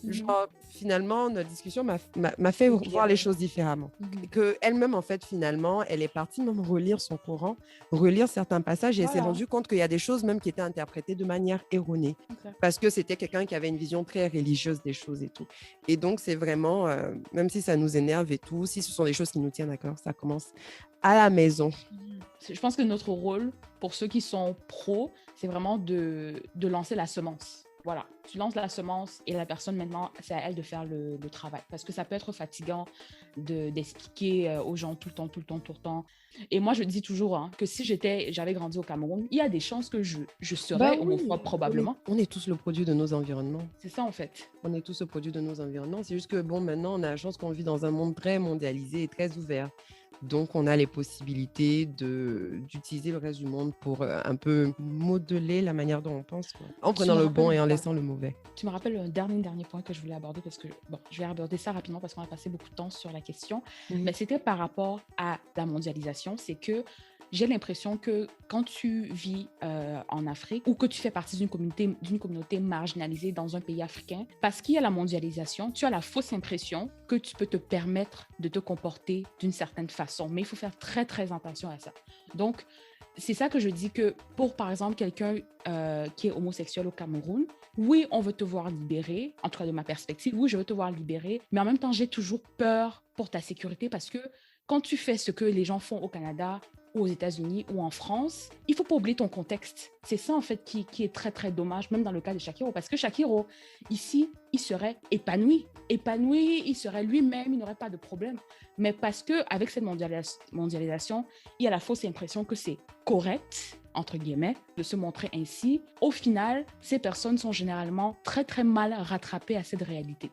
Genre, finalement, notre discussion m'a fait voir les choses différemment. Qu'elle-même, en fait, finalement, elle est partie même relire son Coran, relire certains passages et elle s'est rendue compte qu'il y a des choses même qui étaient interprétées de manière erronée. Parce que c'était quelqu'un qui avait une vision très religieuse des choses et tout. Et donc, c'est vraiment, même si ça nous énerve et tout, si ce sont des choses qui nous tiennent à cœur, ça commence à la maison. Je pense que notre rôle, pour ceux qui sont pros, c'est vraiment de lancer la semence. Voilà, tu lances la semence et la personne, maintenant, c'est à elle de faire le travail. Parce que ça peut être fatigant d'expliquer aux gens tout le temps. Et moi, je dis toujours que si j'avais grandi au Cameroun, il y a des chances que je serais homophobe, probablement. On est tous le produit de nos environnements. C'est ça, en fait. On est tous le produit de nos environnements. C'est juste que, maintenant, on a la chance qu'on vit dans un monde très mondialisé et très ouvert. Donc, on a les possibilités d'utiliser le reste du monde pour un peu modeler la manière dont on pense, quoi. En prenant le bon et en laissant le mauvais. Tu me rappelles un dernier point que je voulais aborder parce que, je vais aborder ça rapidement parce qu'on a passé beaucoup de temps sur la question. Mais c'était par rapport à la mondialisation. C'est que j'ai l'impression que quand tu vis en Afrique ou que tu fais partie d'une communauté marginalisée dans un pays africain, parce qu'il y a la mondialisation, tu as la fausse impression que tu peux te permettre de te comporter d'une certaine façon. Mais il faut faire très, très attention à ça. Donc, c'est ça que je dis que pour, par exemple, quelqu'un qui est homosexuel au Cameroun, oui, on veut te voir libéré, en tout cas de ma perspective, oui, je veux te voir libéré, mais en même temps, j'ai toujours peur pour ta sécurité parce que quand tu fais ce que les gens font au Canada, ou aux États-Unis ou en France, il ne faut pas oublier ton contexte. C'est ça, en fait, qui est très, très dommage, même dans le cas de Shakiro, parce que Shakiro, ici, il serait épanoui, il serait lui-même, il n'aurait pas de problème. Mais parce qu'avec cette mondialisation, il y a la fausse impression que c'est correct, entre guillemets, de se montrer ainsi. Au final, ces personnes sont généralement très, très mal rattrapées à cette réalité.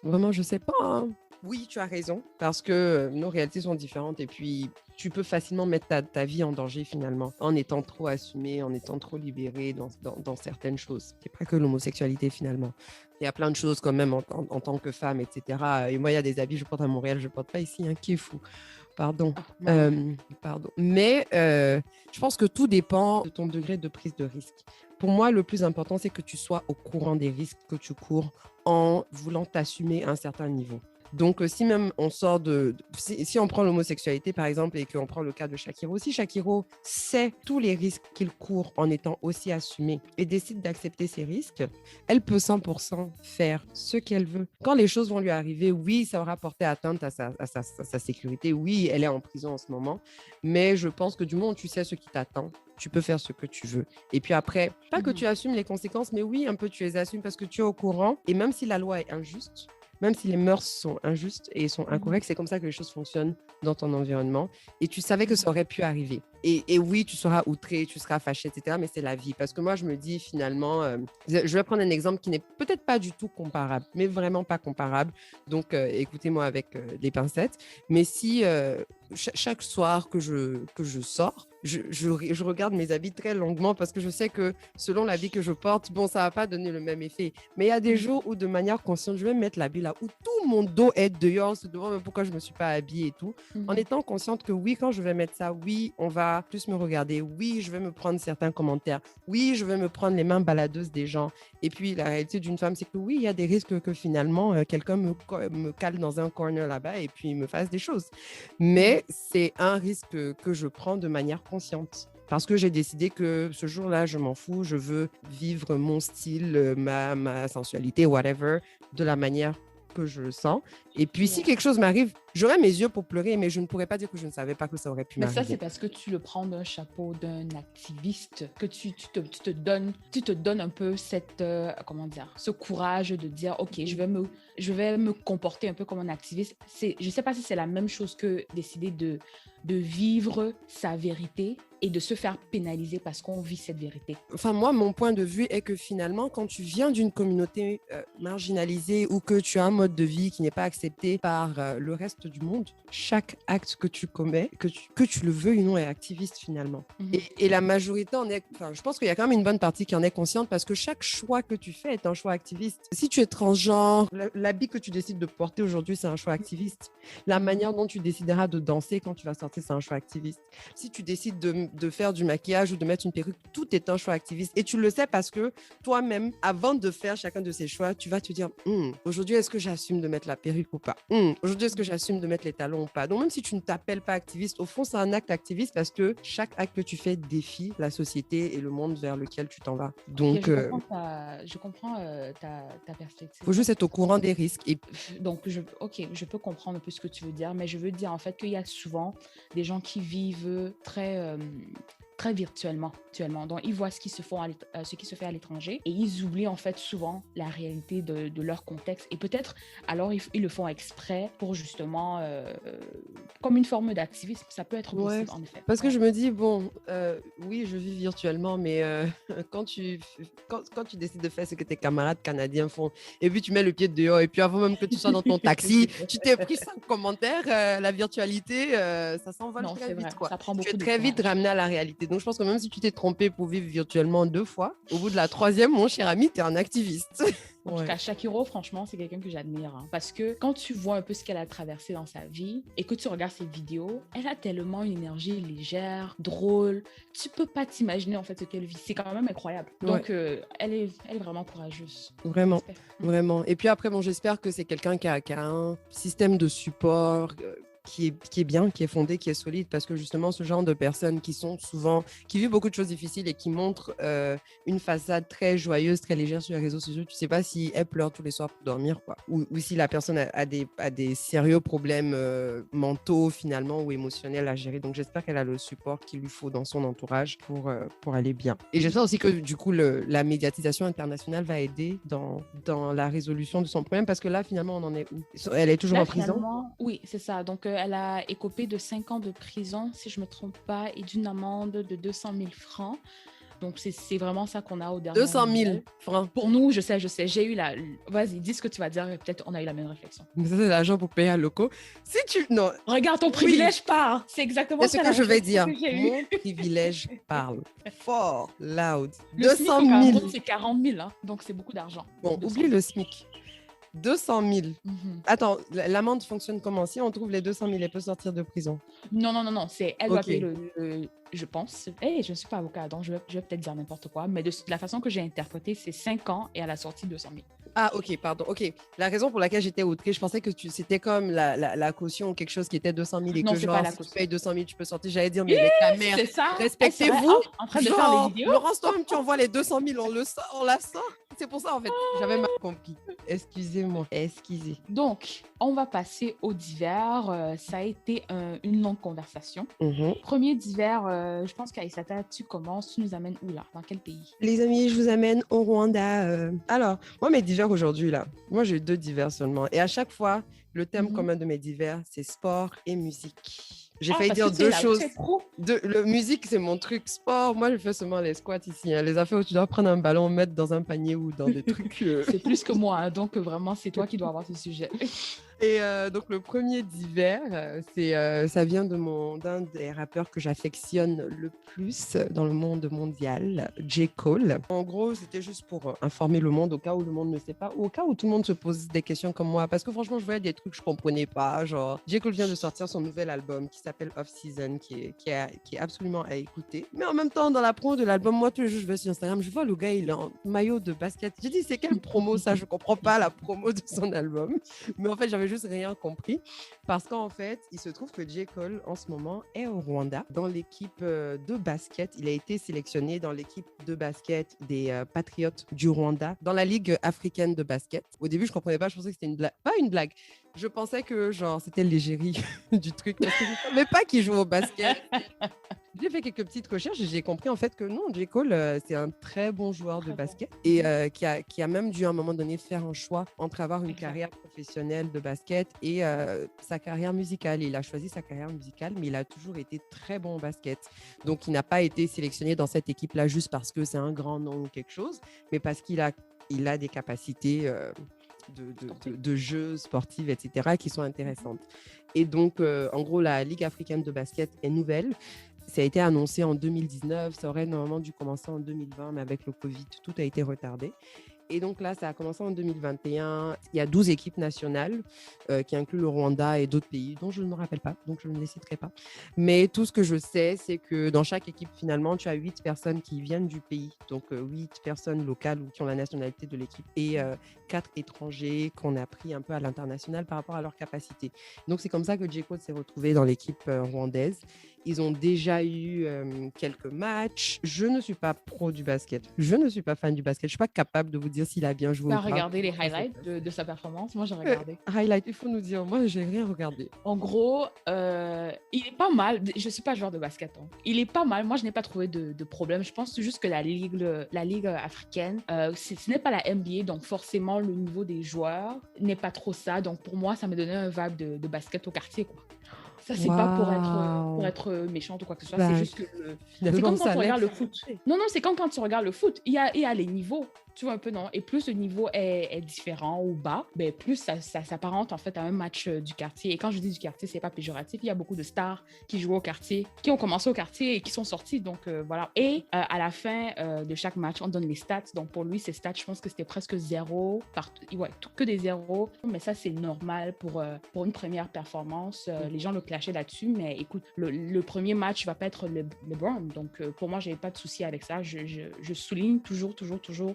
Vraiment, je ne sais pas. Oui, tu as raison, parce que nos réalités sont différentes et puis tu peux facilement mettre ta vie en danger finalement, en étant trop assumé, en étant trop libéré dans certaines choses. C'est pas que l'homosexualité finalement. Il y a plein de choses quand même en tant que femme, etc. Et moi, il y a des habits que je porte à Montréal, je ne porte pas ici, qui est fou. Pardon. Pardon. Mais je pense que tout dépend de ton degré de prise de risque. Pour moi, le plus important, c'est que tu sois au courant des risques que tu cours en voulant t'assumer à un certain niveau. Donc, si même on sort si on prend l'homosexualité, par exemple, et qu'on prend le cas de Shakiro, si Shakiro sait tous les risques qu'il court en étant aussi assumé et décide d'accepter ces risques, elle peut 100% faire ce qu'elle veut. Quand les choses vont lui arriver, oui, ça aura porté atteinte à sa sécurité. Oui, elle est en prison en ce moment, mais je pense que du moment où tu sais ce qui t'attend, tu peux faire ce que tu veux. Et puis après, pas que tu assumes les conséquences, mais oui, un peu tu les assumes parce que tu es au courant. Et même si la loi est injuste, même si les mœurs sont injustes et sont incorrectes, c'est comme ça que les choses fonctionnent dans ton environnement. Et tu savais que ça aurait pu arriver. Et oui, tu seras outré, tu seras fâché, etc. Mais c'est la vie. Parce que moi, je me dis finalement, je vais prendre un exemple qui n'est peut-être pas du tout comparable, mais vraiment pas comparable. Donc, écoutez-moi avec les pincettes. Mais si chaque soir que je sors, je regarde mes habits très longuement parce que je sais que selon l'habit que je porte, bon, ça va pas donner le même effet. Mais il y a des jours où, de manière consciente, je vais mettre l'habit là où tout mon dos est dehors, se demande pourquoi je me suis pas habillée et tout, en étant consciente que oui, quand je vais mettre ça, oui, on va plus me regarder, oui, je vais me prendre certains commentaires, oui, je vais me prendre les mains baladeuses des gens. Et puis, la réalité d'une femme, c'est que oui, il y a des risques que finalement, quelqu'un me cale dans un corner là-bas et puis me fasse des choses. Mais c'est un risque que je prends de manière consciente. Parce que j'ai décidé que ce jour-là, je m'en fous, je veux vivre mon style, ma sensualité, whatever, de la manière que je le sens. Et puis, si quelque chose m'arrive, j'aurais mes yeux pour pleurer, mais je ne pourrais pas dire que je ne savais pas que ça aurait pu m'arriver. Mais ça, c'est parce que tu le prends d'un chapeau d'un activiste, que tu te donnes un peu ce courage de dire, OK, je vais me comporter un peu comme un activiste. Je ne sais pas si c'est la même chose que décider de vivre sa vérité et de se faire pénaliser parce qu'on vit cette vérité. Enfin, moi, mon point de vue est que finalement, quand tu viens d'une communauté marginalisée ou que tu as un mode de vie qui n'est pas accepté par le reste du monde, chaque acte que tu commets, que tu le veuilles ou non, est activiste finalement. Et la majorité je pense qu'il y a quand même une bonne partie qui en est consciente parce que chaque choix que tu fais est un choix activiste. Si tu es transgenre, l'habit que tu décides de porter aujourd'hui, c'est un choix activiste. La manière dont tu décideras de danser quand tu vas sortir, c'est un choix activiste. Si tu décides de faire du maquillage ou de mettre une perruque, tout est un choix activiste. Et tu le sais parce que toi-même, avant de faire chacun de ces choix, tu vas te dire, aujourd'hui, est-ce que j'assume de mettre la perruque ou pas? Aujourd'hui, est-ce que j'assume t'assumes de mettre les talons ou pas. Donc, même si tu ne t'appelles pas activiste, au fond, c'est un acte activiste parce que chaque acte que tu fais défie la société et le monde vers lequel tu t'en vas. Donc, je comprends ta perspective. il faut juste être au courant des risques. Et... Donc, je peux comprendre un peu ce que tu veux dire, mais je veux dire en fait qu'il y a souvent des gens qui vivent très virtuellement. Donc, ils voient ce qui se fait à l'étranger et ils oublient en fait souvent la réalité de leur contexte. Et peut-être, alors, ils le font exprès pour justement, comme une forme d'activisme. Ça peut être possible, en effet. Parce que je me dis, bon, oui, je vis virtuellement, mais quand tu décides de faire ce que tes camarades canadiens font, et puis tu mets le pied dehors, et puis avant même que tu sois dans ton taxi, tu t'es pris 5 commentaires, la virtualité, ça s'envole très vite, quoi. Ça prend beaucoup tu es de très vite courage. ramené à la réalité. Donc, je pense que même si tu t'es trompé pour vivre virtuellement 2 fois, au bout de la 3e, mon cher ami, tu es un activiste. En tout cas, Shakiro, franchement, c'est quelqu'un que j'admire. Parce que quand tu vois un peu ce qu'elle a traversé dans sa vie et que tu regardes ses vidéos, elle a tellement une énergie légère, drôle. Tu peux pas t'imaginer en fait ce qu'elle vit. C'est quand même incroyable. Donc, elle est vraiment courageuse. Vraiment, vraiment. Et puis après, bon, j'espère que c'est quelqu'un qui a un système de support qui est bien, qui est fondé, qui est solide, parce que justement, ce genre de personnes qui vivent beaucoup de choses difficiles et qui montrent une façade très joyeuse, très légère sur les réseaux sociaux, tu sais pas si elle pleure tous les soirs pour dormir, quoi, ou si la personne a des sérieux problèmes mentaux, finalement, ou émotionnels à gérer. Donc, j'espère qu'elle a le support qu'il lui faut dans son entourage pour aller bien. Et j'espère aussi que, du coup, la médiatisation internationale va aider dans la résolution de son problème, parce que là, finalement, on en est où? Elle est toujours en prison? Oui, c'est ça. Donc, elle a écopé de 5 ans de prison, si je ne me trompe pas, et d'une amende de 200 000 francs. Donc, c'est vraiment ça qu'on a au dernier 200 000 francs. Pour nous, je sais. J'ai eu la... Vas-y, dis ce que tu vas dire. Peut-être on a eu la même réflexion. Mais ça, c'est l'argent pour payer un loco. Si tu... Non. Regarde, ton privilège parle. C'est exactement ça. C'est ce que je vais dire. Mon privilège parle. Fort, loud. Le 200 SMIC 000. au Cameroun, c'est 40 000. Hein, donc, c'est beaucoup d'argent. Bon, oublie le SMIC. 200 000. Attends, l'amende fonctionne comment? Si on trouve les 200 000, elle peut sortir de prison? Non. Elle doit payer je pense. Je ne suis pas avocat, donc je vais peut-être dire n'importe quoi, mais de la façon que j'ai interprété, c'est 5 ans et à la sortie 200 000. Ah, ok, pardon. Ok, la raison pour laquelle j'étais outrée, je pensais que c'était comme la caution ou quelque chose qui était 200 000 et non, que genre, si tu payes 200 000, tu peux sortir. J'allais dire, mais avec ta mère, respectez-vous. En train de faire les vidéos. Laurence, toi-même, tu envoies les 200 000, on la sort. C'est pour ça, en fait, j'avais mal compris. Excusez-moi. Donc, on va passer aux divers. Ça a été une longue conversation. Premier divers, je pense qu'Aïssata, tu commences. Tu nous amènes où là? Dans quel pays? Les amis, je vous amène au Rwanda. Alors, moi, mes divers aujourd'hui, là, moi, j'ai 2 divers seulement. Et à chaque fois, le thème commun de mes divers, c'est sport et musique. J'ai failli dire 2 choses. Le musique, c'est mon truc. Sport, moi, je fais seulement les squats ici. Hein. Les affaires où tu dois prendre un ballon, mettre dans un panier ou dans des trucs. C'est plus que moi. Hein, donc, vraiment, c'est toi qui dois avoir ce sujet. Et donc, le premier divers, ça vient d'un des rappeurs que j'affectionne le plus dans le monde mondial, J. Cole. En gros, c'était juste pour informer le monde au cas où le monde ne sait pas, ou au cas où tout le monde se pose des questions comme moi. Parce que franchement, je voyais des trucs que je ne comprenais pas. Genre, J. Cole vient de sortir son nouvel album qui s'appelle Off Season, qui est absolument à écouter. Mais en même temps, dans la promo de l'album, moi, tous les jours, je vais sur Instagram, je vois le gars, il est en maillot de basket. J'ai dit, c'est quelle promo ça? Je ne comprends pas la promo de son album. Mais en fait, j'avais juste rien compris parce qu'en fait, il se trouve que J. Cole en ce moment est au Rwanda dans l'équipe de basket. Il a été sélectionné dans l'équipe de basket des Patriotes du Rwanda dans la Ligue africaine de basket. Au début, je comprenais pas, je pensais que c'était une blague. Pas une blague. Je pensais que genre c'était l'égérie du truc parce que je ne savais pas qu'il joue au basket. J'ai fait quelques petites recherches et j'ai compris en fait que non, J. Cole, c'est un très bon joueur de basket et qui a même dû à un moment donné faire un choix entre avoir une carrière professionnelle de basket et sa carrière musicale. Il a choisi sa carrière musicale, mais il a toujours été très bon au basket. Donc, il n'a pas été sélectionné dans cette équipe-là juste parce que c'est un grand nom ou quelque chose, mais parce qu'il a des capacités de jeux sportifs, etc., qui sont intéressantes. Et donc, en gros, la Ligue africaine de basket est nouvelle. Ça a été annoncé en 2019, ça aurait normalement dû commencer en 2020, mais avec le Covid, tout a été retardé. Et donc là, ça a commencé en 2021. Il y a 12 équipes nationales qui incluent le Rwanda et d'autres pays dont je ne me rappelle pas, donc je ne les citerai pas. Mais tout ce que je sais, c'est que dans chaque équipe, finalement, tu as 8 personnes qui viennent du pays. Donc 8 personnes locales ou qui ont la nationalité de l'équipe et 4 étrangers qu'on a pris un peu à l'international par rapport à leur capacité. Donc c'est comme ça que J. Cole s'est retrouvé dans l'équipe rwandaise. Ils ont déjà eu quelques matchs. Je ne suis pas pro du basket. Je ne suis pas fan du basket. Je ne suis pas capable de vous dire s'il a bien joué Tu ou as pas. regardé les highlights de sa performance? Moi, j'ai regardé. Highlight, il faut nous dire. Moi, j'ai rien regardé. En gros, il est pas mal. Je ne suis pas joueur de basket. Hein. Il est pas mal. Moi, je n'ai pas trouvé de problème. Je pense juste que la ligue africaine, ce n'est pas la NBA, donc forcément, le niveau des joueurs n'est pas trop ça. Donc, pour moi, ça me donnait un vibe de basket au quartier, quoi. Ça, c'est pas pour être méchante ou quoi que ce soit. C'est juste que c'est comme quand tu regardes le foot. Non, c'est comme quand tu regardes le foot. Il y a les niveaux, tu vois un peu, non? Et plus le niveau est différent ou bas, ben plus ça s'apparente en fait à un match du quartier. Et quand je dis du quartier, c'est pas péjoratif. Il y a beaucoup de stars qui jouent au quartier, qui ont commencé au quartier et qui sont sortis. Donc voilà. Et à la fin de chaque match, on donne les stats. Donc pour lui, ces stats, je pense que c'était presque 0. Que des 0. Mais ça, c'est normal pour une première performance. Les gens le clashaient là-dessus. Mais écoute, le premier match va pas être LeBron. Donc pour moi, j'avais pas de souci avec ça. Je souligne toujours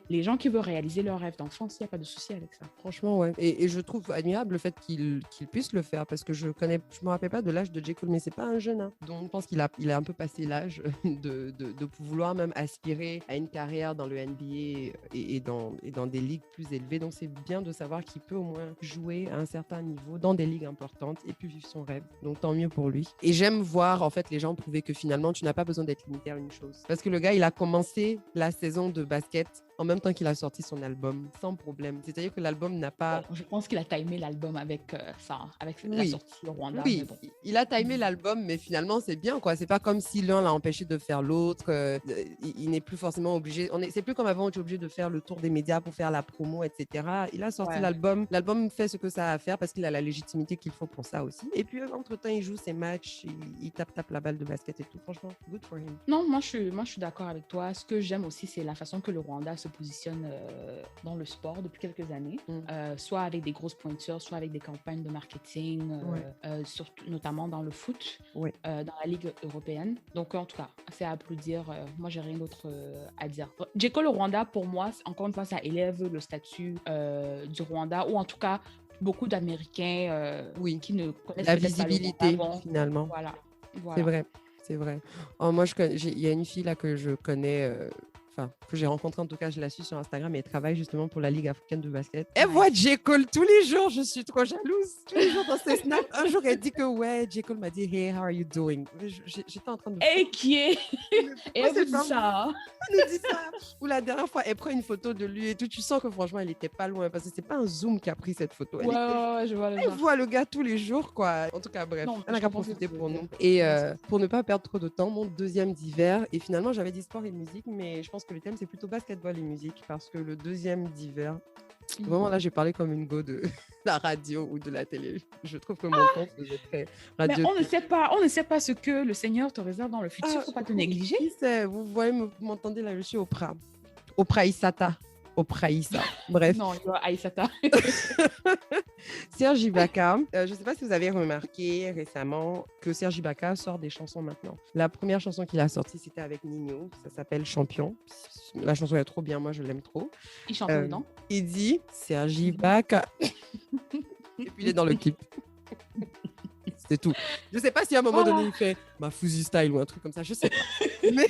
les gens qui veulent réaliser leur rêve d'enfance, il n'y a pas de souci avec ça. Franchement, ouais. Et je trouve admirable le fait qu'il puisse le faire parce que je me rappelle pas de l'âge de J. Cole, mais c'est pas un jeune. Hein. Donc je pense qu'il a un peu passé l'âge de vouloir même aspirer à une carrière dans le NBA et dans des ligues plus élevées. Donc c'est bien de savoir qu'il peut au moins jouer à un certain niveau dans des ligues importantes et puis vivre son rêve. Donc tant mieux pour lui. Et j'aime voir en fait les gens prouver que finalement tu n'as pas besoin d'être limité à une chose. Parce que le gars, il a commencé la saison de basket en même temps qu'il a sorti son album, sans problème. C'est-à-dire que l'album n'a pas... Bon, je pense qu'il a timé l'album avec la sortie au Rwanda. Oui, bon. Il a timé l'album, mais finalement, c'est bien, quoi. C'est pas comme si l'un l'a empêché de faire l'autre. Il n'est plus forcément obligé... C'est plus comme avant où tu es obligé de faire le tour des médias pour faire la promo, etc. Il a sorti l'album. L'album fait ce que ça a à faire parce qu'il a la légitimité qu'il faut pour ça aussi. Et puis, entre-temps, il joue ses matchs, il tape la balle de basket et tout. Franchement, good for him. Non, moi, je suis d'accord avec toi. Ce que j'aime aussi, c'est la façon que le Rwanda se positionne dans le sport depuis quelques années, soit avec des grosses pointures, soit avec des campagnes de marketing, surtout, notamment dans le foot, dans la Ligue européenne. Donc, en tout cas, c'est à applaudir. Moi, j'ai rien d'autre à dire. J. Cole au Rwanda, pour moi, encore une fois, ça élève le statut du Rwanda, ou en tout cas, beaucoup d'Américains qui ne connaissent la peut-être visibilité, pas le Rwanda, finalement. Voilà. C'est vrai. Oh, moi, il y a une fille là que je connais... que j'ai rencontrée, en tout cas, je la suis sur Instagram et elle travaille justement pour la Ligue africaine de basket. Elle voit J. Cole tous les jours, je suis trop jalouse. Tous les jours dans ses snaps. Un jour, elle dit que J. Cole m'a dit « Hey, how are you doing ?» J'étais en train de... Et qui est... Et elle vous dit ça. Elle nous dit ça. Ou la dernière fois, elle prend une photo de lui et tout. Tu sens que franchement, elle était pas loin parce que c'est pas un zoom qui a pris cette photo. Je vois le Elle voit le gars tous les jours, quoi. En tout cas, bref, elle n'a qu'à profiter pour nous. Et pour ne pas perdre trop de temps, mon deuxième d'hiver, et finalement, j'avais dit sport et musique, mais je pense que le thème, c'est plutôt basketball et musique parce que le deuxième d'hiver, vraiment là, j'ai parlé comme une go de la radio ou de la télé. Je trouve que mon compte faisait très radio. Mais on ne sait pas ce que le Seigneur te réserve dans le futur. Faut pas te négliger. Qui sait? Vous voyez, m'entendez là, je suis Oprah Issata. Oprah Issa. Bref. Non, il y a Aïssata. Serge Ibaka, je ne sais pas si vous avez remarqué récemment que Serge Ibaka sort des chansons maintenant. La première chanson qu'il a sortie, c'était avec Nino. Ça s'appelle Champion. La chanson est trop bien, moi je l'aime trop. Il chante dedans. Il dit Serge Ibaka. Et puis il est dans le clip. C'est tout. Je ne sais pas si à un moment donné il fait ma Fouzi style ou un truc comme ça, je sais pas. Mais...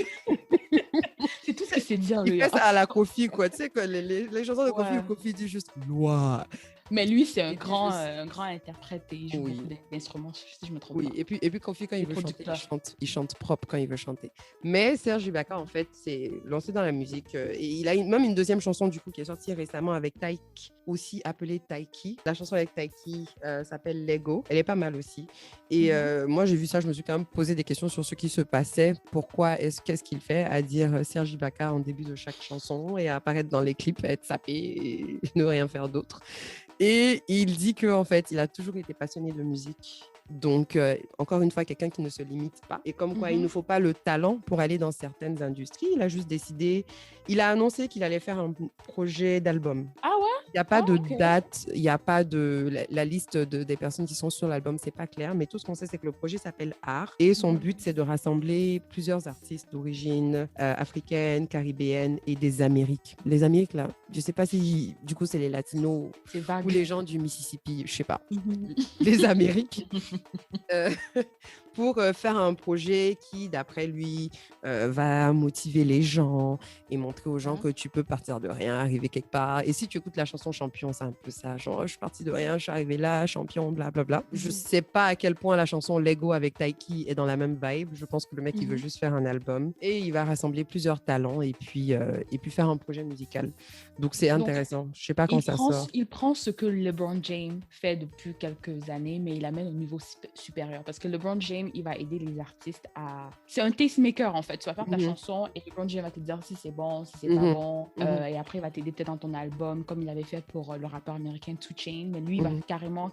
c'est tout ce que c'est dire. Il fait ça à la Kofi, quoi. Tu sais que les chansons de Kofi dit juste loi. Mais lui, c'est un grand interprète et il joue beaucoup d'instruments, si je me trompe pas. Et puis Kofi, quand il veut chanter, il chante propre quand il veut chanter. Mais Serge Ibaka, en fait, s'est lancé dans la musique. Et il a même une deuxième chanson, du coup, qui est sortie récemment avec Taiki, aussi appelée Taiki. La chanson avec Taiki s'appelle Lego. Elle est pas mal aussi. Et moi, j'ai vu ça, je me suis quand même posé des questions sur ce qui se passait. Qu'est-ce qu'il fait à dire Serge Ibaka en début de chaque chanson et à apparaître dans les clips, à être sapé et ne rien faire d'autre. Et il dit qu'en fait, il a toujours été passionné de musique. Donc, encore une fois, quelqu'un qui ne se limite pas. Et comme quoi, il ne faut pas le talent pour aller dans certaines industries. Il a juste décidé, il a annoncé qu'il allait faire un projet d'album. Ah ouais? Il n'y a pas de Ok. date, il n'y a pas de... La liste des personnes qui sont sur l'album, c'est pas clair, mais tout ce qu'on sait, c'est que le projet s'appelle Art. Et son but, c'est de rassembler plusieurs artistes d'origine africaine, caribéenne et des Amériques. Les Amériques, là, je sais pas si, du coup, c'est les Latinos C'est vague. ou les gens du Mississippi, je sais pas. Les Amériques. Euh, pour faire un projet qui, d'après lui, va motiver les gens et montrer aux gens que tu peux partir de rien, arriver quelque part. Et si tu écoutes la chanson Champion, c'est un peu ça, genre je suis partie de rien, je suis arrivée là, champion, blablabla. Je sais pas à quel point la chanson Lego avec Taiki est dans la même vibe. Je pense que le mec, il veut juste faire un album et il va rassembler plusieurs talents et puis faire un projet musical. Donc c'est intéressant. Je sais pas quand ça sort. Il prend ce que LeBron James fait depuis quelques années, mais il l'amène au niveau supérieur. Parce que LeBron James, il va aider les artistes à... C'est un tastemaker, en fait. Tu vas faire ta chanson et LeBron James va te dire si c'est bon, si c'est pas bon. Et après, il va t'aider peut-être dans ton album, comme il avait fait pour le rappeur américain 2 Chainz. Mais lui, il va carrément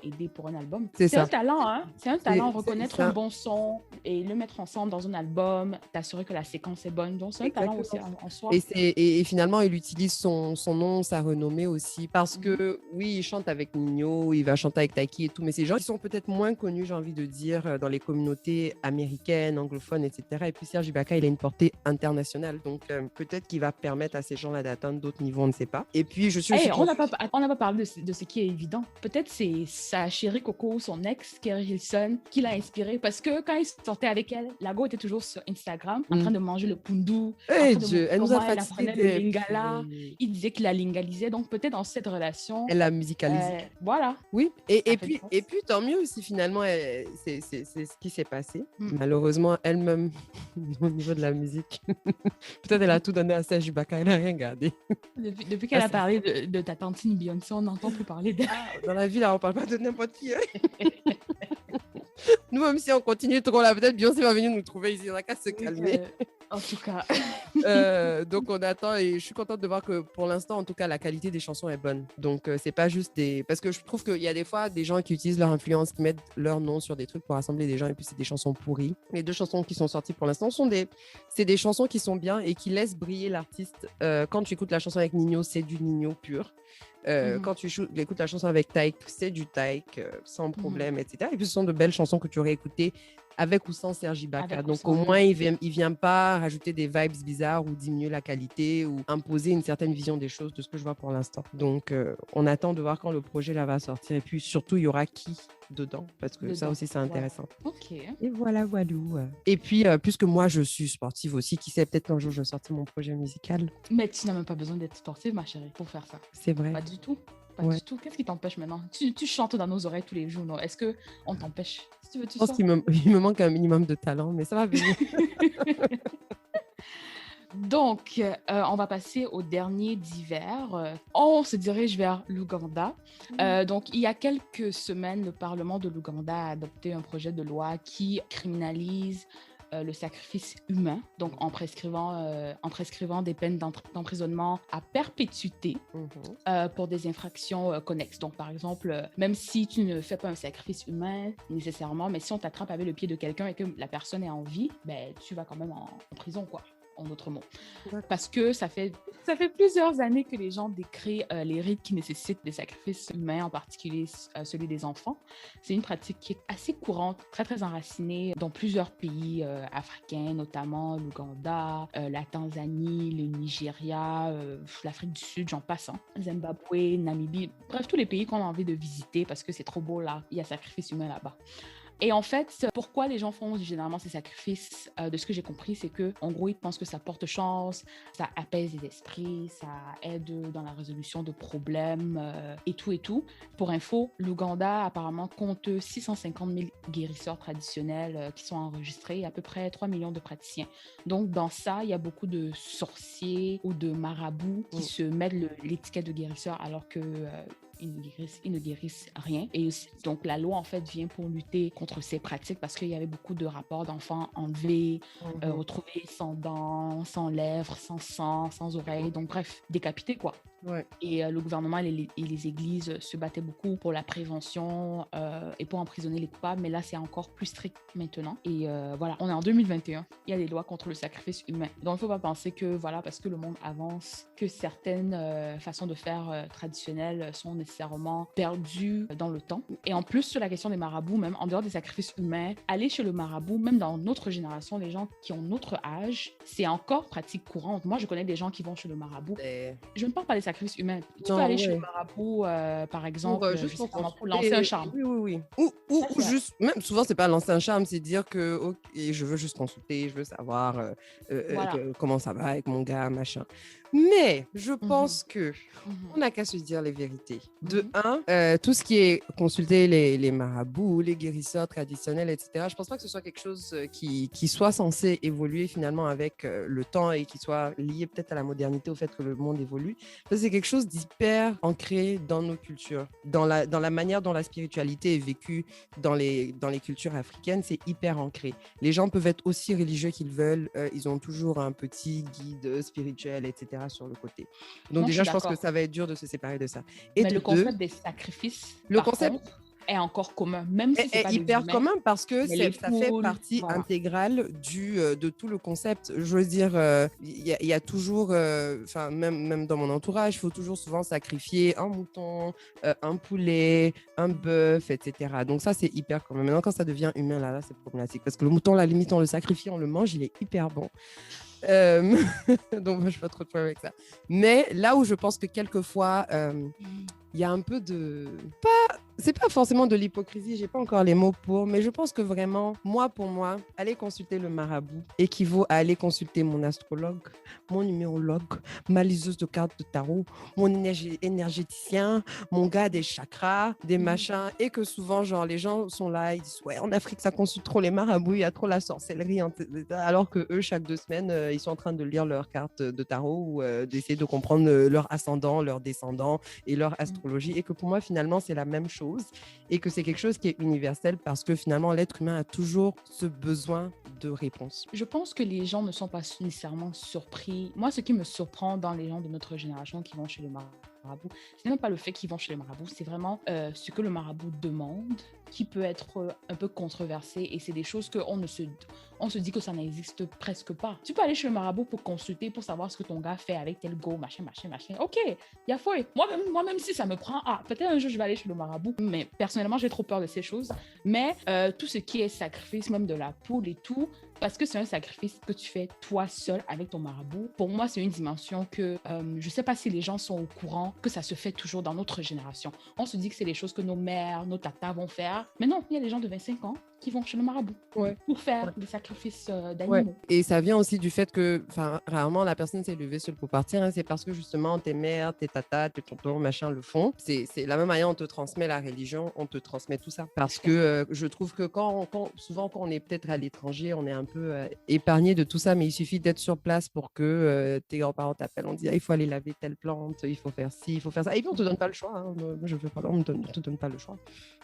aider pour un album. C'est un talent, hein? C'est un talent, reconnaître un bon son et le mettre ensemble dans un album, t'assurer que la séquence est bonne. Donc, c'est un talent aussi en soi. Et finalement, il utilise son nom, sa renommée aussi, parce que, oui, il chante avec Nino, il va chanter avec Taiki et tout, mais ces gens qui sont peut-être moins connus, j'ai envie de dire, dans les communautés américaines, anglophones, etc. Et puis Serge Ibaka, il a une portée internationale, donc peut-être qu'il va permettre à ces gens-là d'atteindre d'autres niveaux, on ne sait pas. Et puis, je suis aussi... on n'a pas parlé de ce qui est évident. Peut-être c'est sa chérie Coco, son ex, Kerry Hilson, qui l'a inspiré, parce que quand il sortait avec elle, Lago était toujours sur Instagram, en train de manger le pundu, elle nous a elle apprenait le lingala, il disait qu'il la lingalisait, donc peut-être dans cette relation... Elle l'a musicalisé. Voilà. Oui, et puis tant mieux si finalement c'est ce qui s'est passé. Malheureusement, elle-même, au niveau de la musique, peut-être elle a tout donné à Serge Ibaka, elle n'a rien gardé. Depuis qu'elle a parlé de ta tantine Beyoncé, on n'entend plus parler d'elle. Dans la vie, là, on ne parle pas de n'importe qui. Nous, même si on continue trop là, peut-être Beyoncé va venir nous trouver ici, on n'a qu'à se calmer. En tout cas. Donc on attend et je suis contente de voir que pour l'instant, en tout cas, la qualité des chansons est bonne. Donc c'est pas juste des... Parce que je trouve qu'il y a des fois des gens qui utilisent leur influence, qui mettent leur nom sur des trucs pour rassembler des gens et puis c'est des chansons pourries. Les 2 chansons qui sont sorties pour l'instant c'est des chansons qui sont bien et qui laissent briller l'artiste. Quand tu écoutes la chanson avec Nino, c'est du Nino pur. Quand tu écoutes la chanson avec Taïk, c'est du Taïk sans problème, etc. Et puis ce sont de belles chansons que tu aurais écoutées avec ou sans Serge Ibaka. Donc au moins, il vient pas rajouter des vibes bizarres ou diminuer la qualité ou imposer une certaine vision des choses de ce que je vois pour l'instant. Donc on attend de voir quand le projet là va sortir. Et puis surtout, il y aura qui dedans, parce que ça aussi, c'est intéressant. Ok. Et voilà, voilou. Et puis, puisque moi, je suis sportive aussi, qui sait, peut-être qu'un jour, je sortirai mon projet musical. Mais tu n'as même pas besoin d'être sportive, ma chérie, pour faire ça. C'est vrai. Pas du tout. Pas du tout. Qu'est-ce qui t'empêche maintenant? Tu chantes dans nos oreilles tous les jours, non? Est-ce qu'on t'empêche? Si tu veux, je pense qu'il me manque un minimum de talent, mais ça va venir. Donc, on va passer au dernier d'hiver. On se dirige vers l'Ouganda. Donc, il y a quelques semaines, le Parlement de l'Ouganda a adopté un projet de loi qui criminalise le sacrifice humain, donc en prescrivant des peines d'emprisonnement à perpétuité pour des infractions connexes. Donc, par exemple, même si tu ne fais pas un sacrifice humain nécessairement, mais si on t'attrape avec le pied de quelqu'un et que la personne est en vie, ben, tu vas quand même en prison, quoi. En d'autres mots. Parce que ça fait plusieurs années que les gens décrivent les rites qui nécessitent des sacrifices humains, en particulier celui des enfants. C'est une pratique qui est assez courante, très, très enracinée dans plusieurs pays africains, notamment l'Ouganda, la Tanzanie, le Nigeria, l'Afrique du Sud, j'en passe, Zimbabwe, Namibie, bref, tous les pays qu'on a envie de visiter parce que c'est trop beau là, il y a sacrifice humain là-bas. Et en fait, pourquoi les gens font généralement ces sacrifices, de ce que j'ai compris, c'est que en gros, ils pensent que ça porte chance, ça apaise les esprits, ça aide dans la résolution de problèmes et tout et tout. Pour info, l'Ouganda apparemment compte 650 000 guérisseurs traditionnels qui sont enregistrés et à peu près 3 millions de praticiens. Donc dans ça, il y a beaucoup de sorciers ou de marabouts qui se mettent l'étiquette de guérisseur alors que ils ne guérissent rien. Et donc, la loi, en fait, vient pour lutter contre ces pratiques parce qu'il y avait beaucoup de rapports d'enfants enlevés, retrouvés sans dents, sans lèvres, sans sang, sans oreilles. Donc, bref, décapités, quoi. Ouais. Et le gouvernement et les églises se battaient beaucoup pour la prévention et pour emprisonner les coupables, mais là, c'est encore plus strict maintenant. Et voilà, on est en 2021, il y a des lois contre le sacrifice humain. Donc, il ne faut pas penser que, voilà, parce que le monde avance, que certaines façons de faire traditionnelles sont nécessairement perdues dans le temps. Et en plus, sur la question des marabouts, même en dehors des sacrifices humains, aller chez le marabout, même dans notre génération, les gens qui ont notre âge, c'est encore pratique courante. Moi, je connais des gens qui vont chez le marabout. Je ne parle pas des sacrifices humains. Tu peux aller chez le marabout, par exemple, juste pour lancer un charme. Oui. Ou juste, même souvent, c'est pas lancer un charme, c'est dire que ok, je veux juste consulter, je veux savoir comment ça va avec mon gars, machin. Mais je pense que on n'a qu'à se dire les vérités. De un, tout ce qui est consulter les marabouts, les guérisseurs traditionnels, etc., je pense pas que ce soit quelque chose qui soit censé évoluer finalement avec le temps et qui soit lié peut-être à la modernité, au fait que le monde évolue. Ça, c'est quelque chose d'hyper ancré dans nos cultures, dans la manière dont la spiritualité est vécue dans les cultures africaines, c'est hyper ancré. Les gens peuvent être aussi religieux qu'ils veulent, ils ont toujours un petit guide spirituel, etc. sur le côté. Donc déjà, je pense que ça va être dur de se séparer de ça. Et mais le concept des sacrifices, contre, est encore commun, même si c'est pas hyper commun parce que ça fait partie intégrale de tout le concept. Je veux dire, il y a toujours, même dans mon entourage, il faut toujours souvent sacrifier un mouton, un poulet, un bœuf, etc. Donc ça, c'est hyper commun. Maintenant, quand ça devient humain, là c'est problématique parce que le mouton, la limite, on le sacrifie, on le mange, il est hyper bon. Donc, moi, je suis pas trop de problème avec ça. Mais là où je pense que quelquefois, il y a un peu de... C'est pas forcément de l'hypocrisie, j'ai pas encore les mots pour, mais je pense que vraiment, pour moi, aller consulter le marabout équivaut à aller consulter mon astrologue, mon numérologue, ma liseuse de cartes de tarot, mon énergéticien, mon gars des chakras, des machins, et que souvent, genre, les gens sont là, ils disent, ouais, en Afrique, ça consulte trop les marabouts, il y a trop la sorcellerie, alors que eux, chaque 2 semaines, ils sont en train de lire leurs cartes de tarot ou d'essayer de comprendre leur ascendant, leur descendant et leur astrologie, et que pour moi, finalement, c'est la même chose. Et que c'est quelque chose qui est universel parce que finalement, l'être humain a toujours ce besoin de réponse. Je pense que les gens ne sont pas nécessairement surpris. Moi, ce qui me surprend dans les gens de notre génération qui vont chez le marabout, c'est même pas le fait qu'ils vont chez le marabout, c'est vraiment ce que le marabout demande qui peut être un peu controversé et c'est des choses qu'on on se dit que ça n'existe presque pas. Tu peux aller chez le marabout pour consulter, pour savoir ce que ton gars fait avec tel go, machin. Ok, il y a foi. Moi-même si ça me prend, peut-être un jour je vais aller chez le marabout, mais personnellement j'ai trop peur de ces choses. Mais tout ce qui est sacrifice, même de la poule et tout, parce que c'est un sacrifice que tu fais toi seul avec ton marabout, pour moi c'est une dimension que je sais pas si les gens sont au courant que ça se fait toujours dans notre génération. On se dit que c'est les choses que nos mères, nos tatas vont faire, mais non, il y a des gens de 25 ans qui vont chez le marabout pour faire des sacrifices d'animaux. Ouais. Et ça vient aussi du fait que rarement la personne s'est levée seule pour partir, hein. C'est parce que justement tes mères, tes tatas, tes tontons, machin le font. C'est la même manière, on te transmet la religion, on te transmet tout ça. Parce que je trouve que souvent quand on est peut-être à l'étranger, on est un peu épargné de tout ça, mais il suffit d'être sur place pour que tes grands-parents t'appellent, on dit il faut aller laver telle plante, il faut faire ci, il faut faire ça. Et puis on te donne pas le choix, hein. Moi je veux pas, on te donne pas le choix.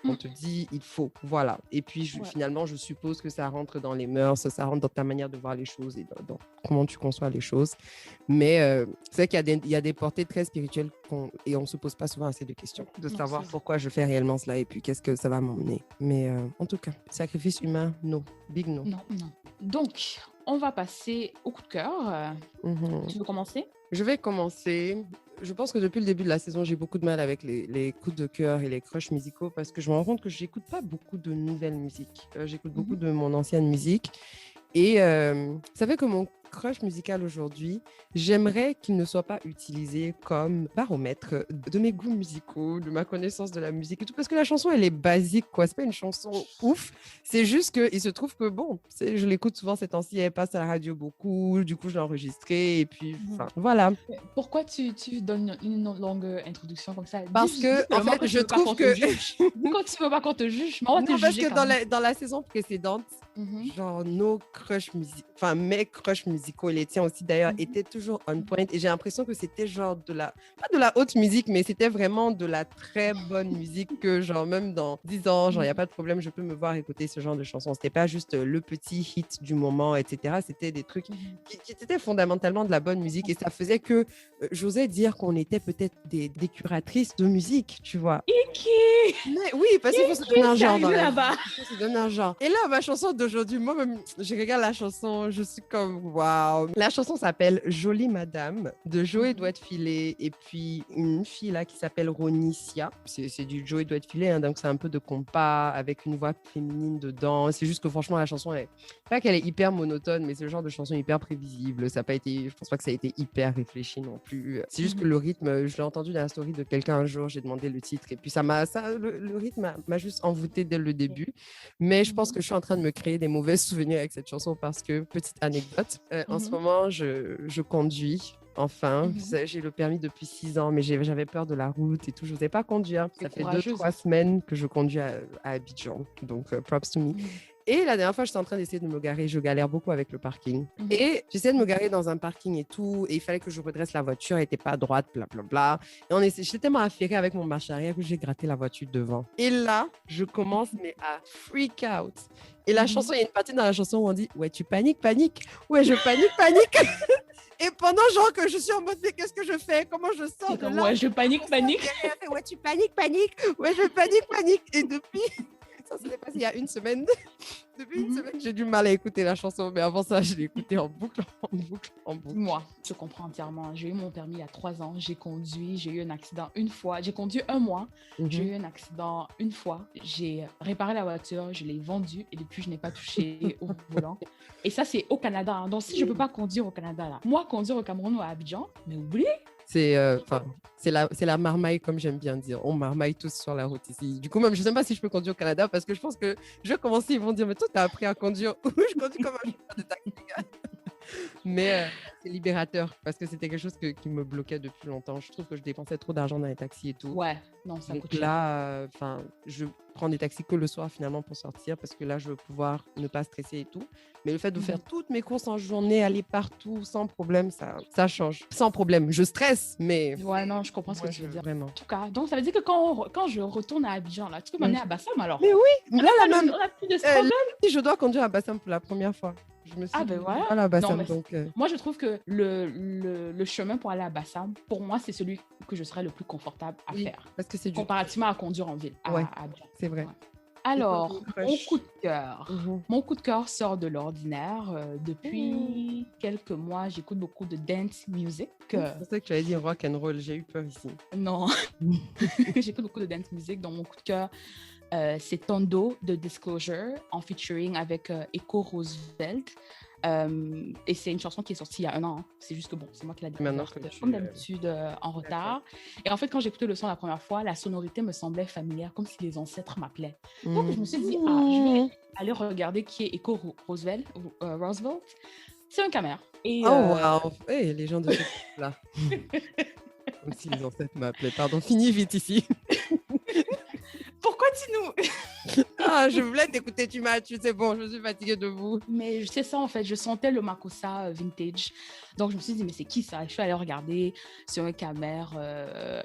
On te dit il faut, voilà. Et puis finalement je suppose que ça rentre dans les mœurs, ça rentre dans ta manière de voir les choses et dans comment tu conçois les choses. Mais c'est vrai qu'il y a des portées très spirituelles et on se pose pas souvent assez de questions, de savoir pourquoi je fais réellement cela et puis qu'est-ce que ça va m'emmener. Mais en tout cas, sacrifice humain, no. Big no. Non. Donc, on va passer au coup de cœur. Tu veux commencer? Je vais commencer. Je pense que depuis le début de la saison, j'ai beaucoup de mal avec les coups de cœur et les crushs musicaux parce que je me rends compte que j'écoute pas beaucoup de nouvelles musiques. J'écoute beaucoup de mon ancienne musique. Et ça fait que mon crush musical aujourd'hui, j'aimerais qu'il ne soit pas utilisé comme baromètre de mes goûts musicaux, de ma connaissance de la musique et tout, parce que la chanson, elle est basique, quoi. C'est pas une chanson ouf. C'est juste qu'il se trouve que, bon, je l'écoute souvent ces temps-ci, elle passe à la radio beaucoup, du coup, je l'ai enregistrée et puis, voilà. Pourquoi tu donnes une longue introduction comme ça? Parce que, en fait, je trouve que... Quand tu veux pas qu'on te juge, mais on va te juger. Parce que dans la saison précédente, genre, nos mes crushs musicaux, et les tiens aussi d'ailleurs, étaient toujours on point. Et j'ai l'impression que c'était genre pas de la haute musique, mais c'était vraiment de la très bonne musique que genre même dans 10 ans, genre il n'y a pas de problème, je peux me voir écouter ce genre de chansons. C'était pas juste le petit hit du moment, etc. C'était des trucs qui étaient fondamentalement de la bonne musique et ça faisait que j'osais dire qu'on était peut-être des curatrices de musique, tu vois. Mais oui, parce qu'il faut se donner un genre dans la vie. Il faut se donner un genre. Et là, ma chanson d'aujourd'hui, moi-même, je regarde la chanson, je suis comme waouh. La chanson s'appelle Jolie Madame de Joey Doit Filet et puis une fille là qui s'appelle Ronicia. C'est du Joey Doit Filet, hein, donc c'est un peu de compas avec une voix féminine dedans. C'est juste que franchement, la chanson, pas qu'elle est hyper monotone, mais c'est le genre de chanson hyper prévisible. Ça a pas été, je pense pas que ça a été hyper réfléchi non plus. C'est juste que le rythme, je l'ai entendu dans la story de quelqu'un un jour, j'ai demandé le titre et puis le rythme m'a juste envoûté dès le début. Mais je pense que je suis en train de me créer des mauvais souvenirs avec cette chanson parce que, petite anecdote, en ce moment, je conduis. Enfin, j'ai le permis depuis 6 ans, mais j'avais peur de la route et tout. Je n'osais pas conduire. Ça fait 2-3 semaines que je conduis à Abidjan. Donc, props to me. Et la dernière fois, j'étais en train d'essayer de me garer. Je galère beaucoup avec le parking. Et j'essayais de me garer dans un parking et tout. Et il fallait que je redresse la voiture. Elle n'était pas droite, blablabla. Et j'étais tellement affairée avec mon marche arrière que j'ai gratté la voiture devant. Et là, je commence à freak out. Et la chanson, il y a une partie dans la chanson où on dit « Ouais, tu paniques, panique. Ouais, je panique. » Et pendant genre que je suis en mode « Mais qu'est-ce que je fais? Comment je sors de là? » Ouais, je panique. Ouais, tu paniques. Ouais, je panique. Et depuis... Ça s'est passé il y a une semaine. Depuis une semaine, j'ai du mal à écouter la chanson, mais avant ça, je l'ai écoutée en boucle. Moi, je comprends entièrement. J'ai eu mon permis il y a 3 ans. J'ai conduit. J'ai eu un accident une fois. J'ai conduit 1 mois. J'ai eu un accident une fois. J'ai réparé la voiture. Je l'ai vendue et depuis, je n'ai pas touché au volant. Et ça, c'est au Canada. Hein. Donc, si je ne peux pas conduire au Canada, là, moi, conduire au Cameroun ou à Abidjan, mais oubliez. C'est la marmaille, comme j'aime bien dire. On marmaille tous sur la route ici. Du coup, même, je ne sais pas si je peux conduire au Canada parce que je pense que je vais commencer, ils vont dire, mais toi, tu as appris à conduire. Je conduis comme un chauffeur de taxi, les gars. Mais c'est libérateur parce que c'était quelque chose qui me bloquait depuis longtemps. Je trouve que je dépensais trop d'argent dans les taxis et tout. Ouais, non, ça Donc coûte cher. là, je prends des taxis que le soir finalement pour sortir parce que là, je veux pouvoir ne pas stresser et tout. Mais le fait de faire toutes mes courses en journée, aller partout sans problème, ça change. Sans problème. Je stresse, mais... Ouais, non, je comprends ce que tu veux dire. Vraiment. En tout cas, donc ça veut dire que quand je retourne à Abidjan, là, tu peux m'amener à Bassam alors? Mais oui! Là, on a plus de struggle. Si je dois conduire à Bassam pour la première fois. Je me suis ben voilà. à Bassam, non, donc... Moi, je trouve que le chemin pour aller à Bassam, pour moi, c'est celui que je serais le plus confortable à faire. Parce que c'est comparativement à conduire en ville. Ouais, à Abidjan. c'est vrai. Ouais. Alors, mon coup de cœur. Mon coup de cœur sort de l'ordinaire. Depuis quelques mois, j'écoute beaucoup de dance music. C'est pour ça que tu avais dit rock and roll. J'ai eu peur ici. Non. J'écoute beaucoup de dance music. Donc, mon coup de cœur, c'est Tondo de Disclosure en featuring avec Echo Roosevelt. Et c'est une chanson qui est sortie il y a 1 an. Hein. C'est juste que bon, c'est moi qui l'ai découverte comme d'habitude en retard. Et en fait, quand j'écoutais le son la première fois, la sonorité me semblait familière, comme si les ancêtres m'appelaient. Donc je me suis dit, je vais aller regarder qui est Echo Roosevelt. C'est un camère. Et, wow! Hey, les gens de ce là. Comme si les ancêtres m'appelaient. Pardon, finis vite ici. Pourquoi tu nous... Je voulais t'écouter, tu sais, bon, je suis fatiguée de vous. Mais c'est ça, en fait, je sentais le Makossa vintage. Donc, je me suis dit, mais c'est qui ça? Je suis allée regarder sur un camère,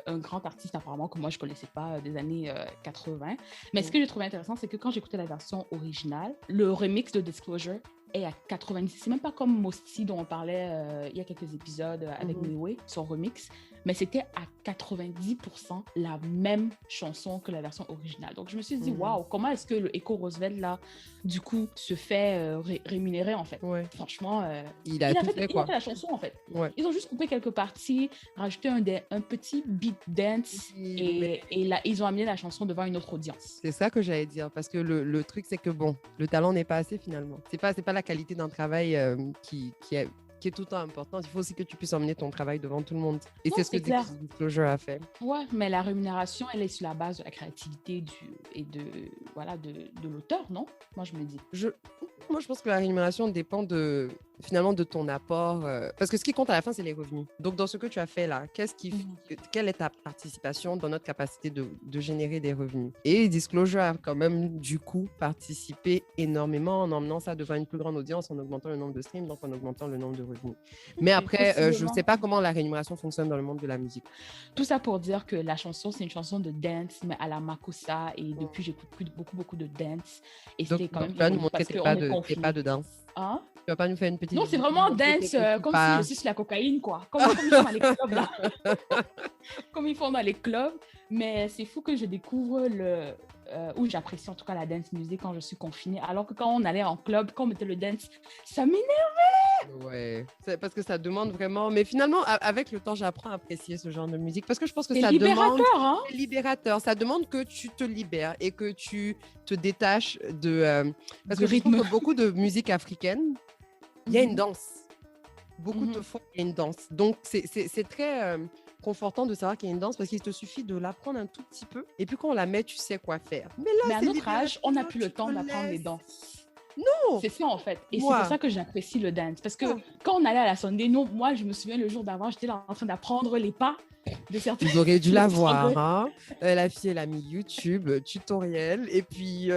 un grand artiste apparemment que moi, je ne connaissais pas des années 80. Mais ce que j'ai trouvé intéressant, c'est que quand j'écoutais la version originale, le remix de Disclosure est à 90. C'est même pas comme Mosti dont on parlait il y a quelques épisodes avec Niwe, son remix, mais c'était à 90% la même chanson que la version originale. Donc je me suis dit, waouh, comment est-ce que le Echo Roosevelt là, du coup, se fait rémunérer en fait. Ouais. Franchement, il a fait la chanson en fait. Ouais. Ils ont juste coupé quelques parties, rajouté un petit beat dance et là, ils ont amené la chanson devant une autre audience. C'est ça que j'allais dire, parce que le truc, c'est que bon, le talent n'est pas assez finalement. C'est pas la qualité d'un travail qui est tout le temps importante. Il faut aussi que tu puisses emmener ton travail devant tout le monde. Et c'est ce que Disclosure a fait. Ouais, mais la rémunération, elle est sur la base de la créativité de l'auteur, non? Moi, je me dis. Moi, je pense que la rémunération dépend de finalement de ton apport, parce que ce qui compte à la fin, c'est les revenus. Donc, dans ce que tu as fait là, quelle est ta participation dans notre capacité de générer des revenus? Et Disclosure a quand même, du coup, participé énormément en emmenant ça devant une plus grande audience, en augmentant le nombre de streams, donc en augmentant le nombre de revenus. Mais après, je ne sais pas comment la rémunération fonctionne dans le monde de la musique. Tout ça pour dire que la chanson, c'est une chanson de dance, mais à la Makossa. Et depuis, j'écoute beaucoup de dance. Et Donc, c'était quand même tu vas nous montrer tes pas de danse. Hein? Tu vas pas nous faire une petite... Non, c'est vraiment dance, comme si je suis sur la cocaïne, quoi. Comme ils font dans les clubs, là. Comme ils font dans les clubs. Mais c'est fou que je découvre où j'apprécie en tout cas la dance music quand je suis confinée. Alors que quand on allait en club, quand on mettait le dance, ça m'énervait. Ouais, c'est parce que ça demande vraiment... Mais finalement, avec le temps, j'apprends à apprécier ce genre de musique parce que je pense que ça demande... Hein? C'est libérateur. Ça demande que tu te libères et que tu te détaches de... parce que je trouve que beaucoup de musique africaine, il y a une danse. Beaucoup de fois, il y a une danse. Donc, c'est très... confortant de savoir qu'il y a une danse parce qu'il te suffit de l'apprendre un tout petit peu et puis quand on la met, tu sais quoi faire. Mais à notre âge, on n'a plus le temps d'apprendre les danses. Non! C'est ça en fait. Et c'est pour ça que j'apprécie le dance. Parce que quand on allait à la Sunday, moi je me souviens le jour d'avant, j'étais là en train d'apprendre les pas de certains. Vous auriez dû la voir. Hein? La fille, elle a mis YouTube, tutoriel et puis...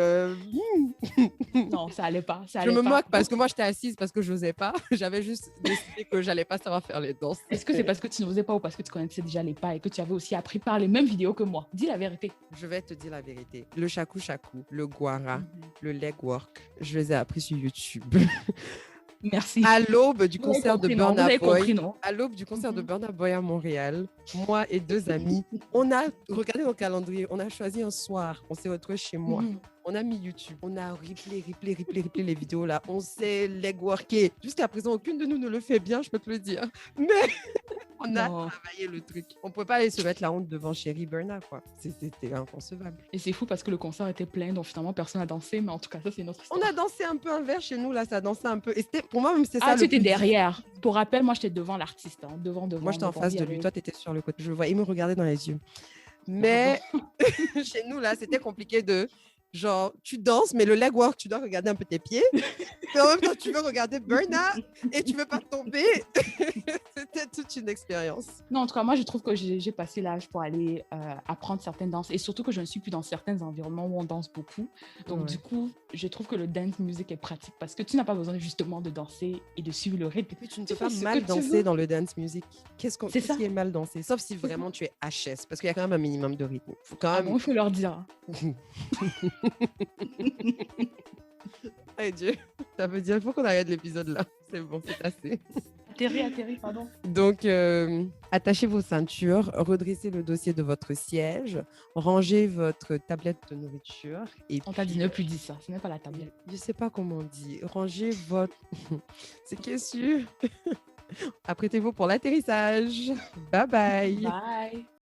Non, ça allait pas. Je me moque parce que moi j'étais assise parce que je n'osais pas. J'avais juste décidé que j'allais pas savoir faire les danses. Est-ce que c'est parce que tu n'osais pas ou parce que tu connaissais déjà les pas et que tu avais aussi appris par les mêmes vidéos que moi? Dis la vérité. Je vais te dire la vérité. Le shaku shaku, le guara, le leg work, je les ai appris sur YouTube. Merci. À l'aube du concert de Burna Boy, à l'aube du concert de Burna Boy à Montréal, moi et deux amis, on a regardé nos calendriers, on a choisi un soir, on s'est retrouvés chez moi. On a mis YouTube, on a replay les vidéos là, on s'est legworké. Jusqu'à présent, aucune de nous ne le fait bien, je peux te le dire. Mais on a travaillé le truc. On ne pouvait pas aller se mettre la honte devant Chérie Burna, quoi. C'était inconcevable. Et c'est fou parce que le concert était plein, donc finalement personne n'a dansé, mais en tout cas, ça c'est notre histoire. On a dansé un peu un verre chez nous, là, ça dansait un peu. Et pour moi, même c'est ça. Ah, tu étais derrière. Pour rappel, moi j'étais devant l'artiste, hein. devant. Moi j'étais en face de lui, toi t'étais sur le côté. Je le vois, il me regardait dans les yeux. Mais chez nous, là, c'était compliqué de... Genre, tu danses, mais le leg work, tu dois regarder un peu tes pieds. Mais en même temps, tu veux regarder Burna et tu veux pas tomber. C'était toute une expérience. Non, en tout cas, moi, je trouve que j'ai passé l'âge pour aller apprendre certaines danses. Et surtout que je ne suis plus dans certains environnements où on danse beaucoup. Donc, du coup, je trouve que le dance music est pratique parce que tu n'as pas besoin justement de danser et de suivre le rythme. Et puis, tu ne peux pas mal danser dans le dance music. Qu'est-ce qui est mal dansé? Sauf si vraiment tu es HS, parce qu'il y a quand même un minimum de rythme. Faut quand même... bon, il faut leur dire. Hey Dieu, ça veut dire il faut qu'on arrête l'épisode là. C'est bon, c'est assez. Atterri, pardon. Donc, attachez vos ceintures, redressez le dossier de votre siège, rangez votre tablette de nourriture. Et on t'a dit ne plus dire ça, ce n'est pas la tablette. Je sais pas comment on dit. Rangez votre... C'est qu'est-ce que... Apprêtez-vous pour l'atterrissage. Bye bye. Bye.